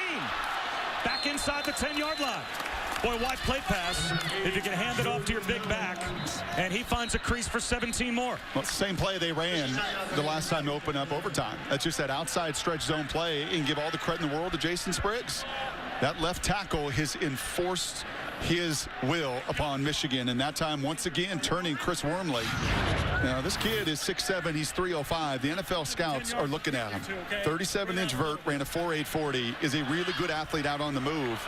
[SPEAKER 1] Back inside the 10-yard line. Boy, wide play pass if you can hand it off to your big back. And he finds a crease for 17 more.
[SPEAKER 2] Well, same play they ran the last time to open up overtime. That's just that outside stretch zone play, and give all the credit in the world to Jason Spriggs. That left tackle has enforced his will upon Michigan, and that time once again turning Chris Wormley. Now this kid is 6'7", he's 305. The NFL scouts are looking at him. 37-inch vert, ran a 4.840, is a really good athlete out on the move.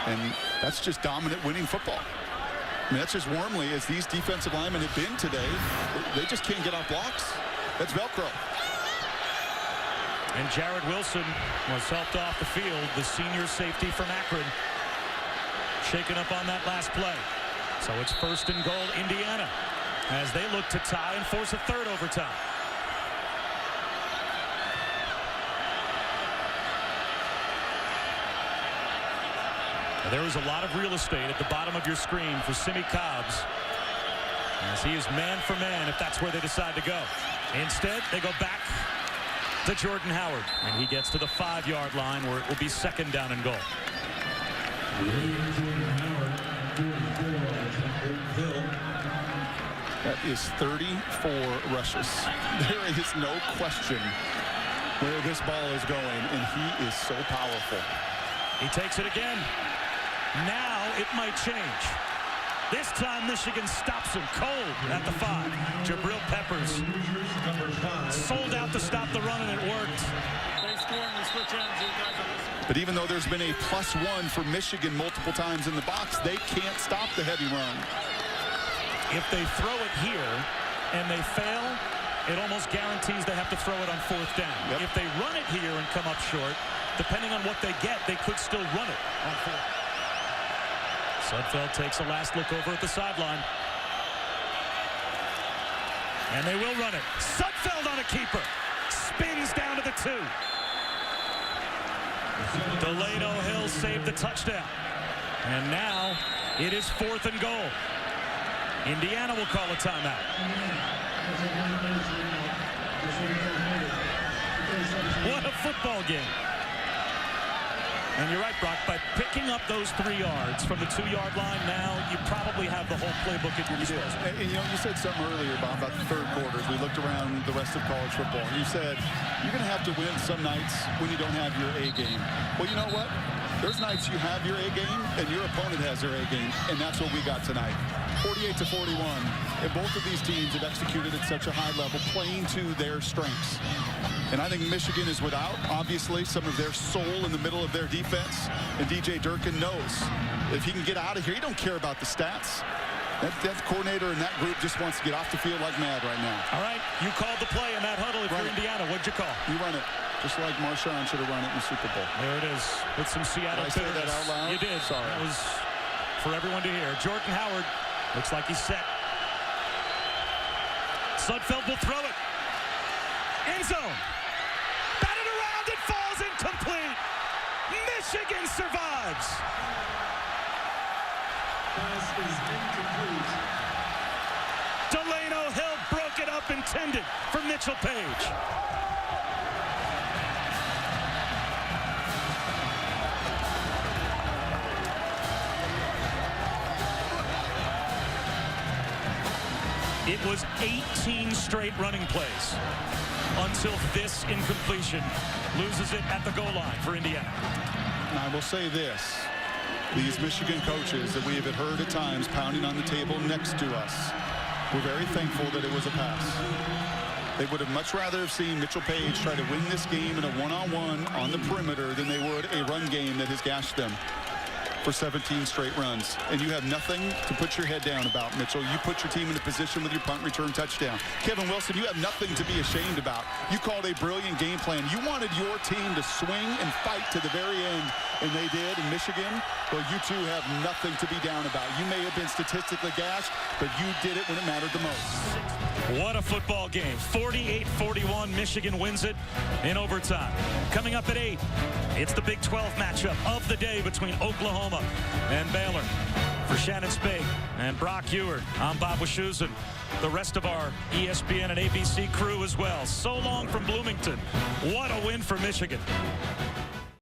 [SPEAKER 2] And that's just dominant winning football. I mean, that's just Wormley, as these defensive linemen have been today. They just can't get off blocks. That's Velcro.
[SPEAKER 1] And Jared Wilson was helped off the field, the senior safety from Akron, shaken up on that last play. So it's 1st and goal, Indiana, as they look to tie and force a third overtime. There is a lot of real estate at the bottom of your screen for Simi Cobbs, as he is man for man if that's where they decide to go. Instead, they go back to Jordan Howard, and he gets to the 5-yard line where it will be 2nd down and goal.
[SPEAKER 2] That is 34 rushes. There is no question where this ball is going, and he is so powerful.
[SPEAKER 1] He takes it again. Now it might change. This time Michigan stops him cold at the 5. Jabril Peppers sold out to stop the run, and it worked.
[SPEAKER 2] But even though there's been a +1 for Michigan multiple times in the box, they can't stop the heavy run.
[SPEAKER 1] If they throw it here and they fail, it almost guarantees they have to throw it on 4th down.
[SPEAKER 2] Yep.
[SPEAKER 1] If they run it here and come up short, depending on what they get, they could still run it on 4th. Sudfeld takes a last look over at the sideline. And they will run it. Sudfeld on a keeper. Spins down to the 2. Delano Hill saved the touchdown. And now it is 4th and goal. Indiana will call a timeout. What a football game. And you're right, Brock, by picking up those 3 yards from the 2-yard line, now you probably have the whole playbook at your disposal.
[SPEAKER 2] And you know, you said something earlier, Bob, about the third quarters. We looked around the rest of college football. You said you're going to have to win some nights when you don't have your A game. Well, you know what? There's nights you have your A game and your opponent has their A game, and that's what we got tonight. 48-41, and both of these teams have executed at such a high level, playing to their strengths. And I think Michigan is without, obviously, some of their soul in the middle of their defense. And DJ Durkin knows if he can get out of here, he don't care about the stats. That coordinator and that group just wants to get off the field like mad right now.
[SPEAKER 1] All right, you called the play in that huddle if you're Indiana. What'd you call?
[SPEAKER 2] You run it. Just like Marshawn should have run it in the Super Bowl.
[SPEAKER 1] There it is with some Seattle
[SPEAKER 2] Did I say that out loud?
[SPEAKER 1] You did.
[SPEAKER 2] Sorry.
[SPEAKER 1] That was for everyone to hear. Jordan Howard looks like he's set. Sudfeld will throw it. End zone. Batted around. It falls incomplete. Michigan survives.
[SPEAKER 5] Pass is incomplete.
[SPEAKER 1] Delano Hill broke it up, intended for Mitchell Page. It was 18 straight running plays until this incompletion loses it at the goal line for Indiana.
[SPEAKER 2] And I will say this. These Michigan coaches that we have heard at times pounding on the table next to us, we're very thankful that it was a pass. They would have much rather have seen Mitchell Page try to win this game in a one-on-one on the perimeter than they would a run game that has gashed them. for 17 straight runs. And you have nothing to put your head down about, Mitchell. You put your team in a position with your punt return touchdown. Kevin Wilson, you have nothing to be ashamed about. You called a brilliant game plan. You wanted your team to swing and fight to the very end, and they did in Michigan. Well, you two have nothing to be down about. You may have been statistically gashed, but you did it when it mattered the most.
[SPEAKER 1] What a football game. 48-41. Michigan wins it in overtime. Coming up at 8, it's the Big 12 matchup of the day between Oklahoma and Baylor. For Shannon Spade and Brock Ewert, I'm Bob Wischusen. The rest of our ESPN and ABC crew as well. So long from Bloomington. What a win for Michigan.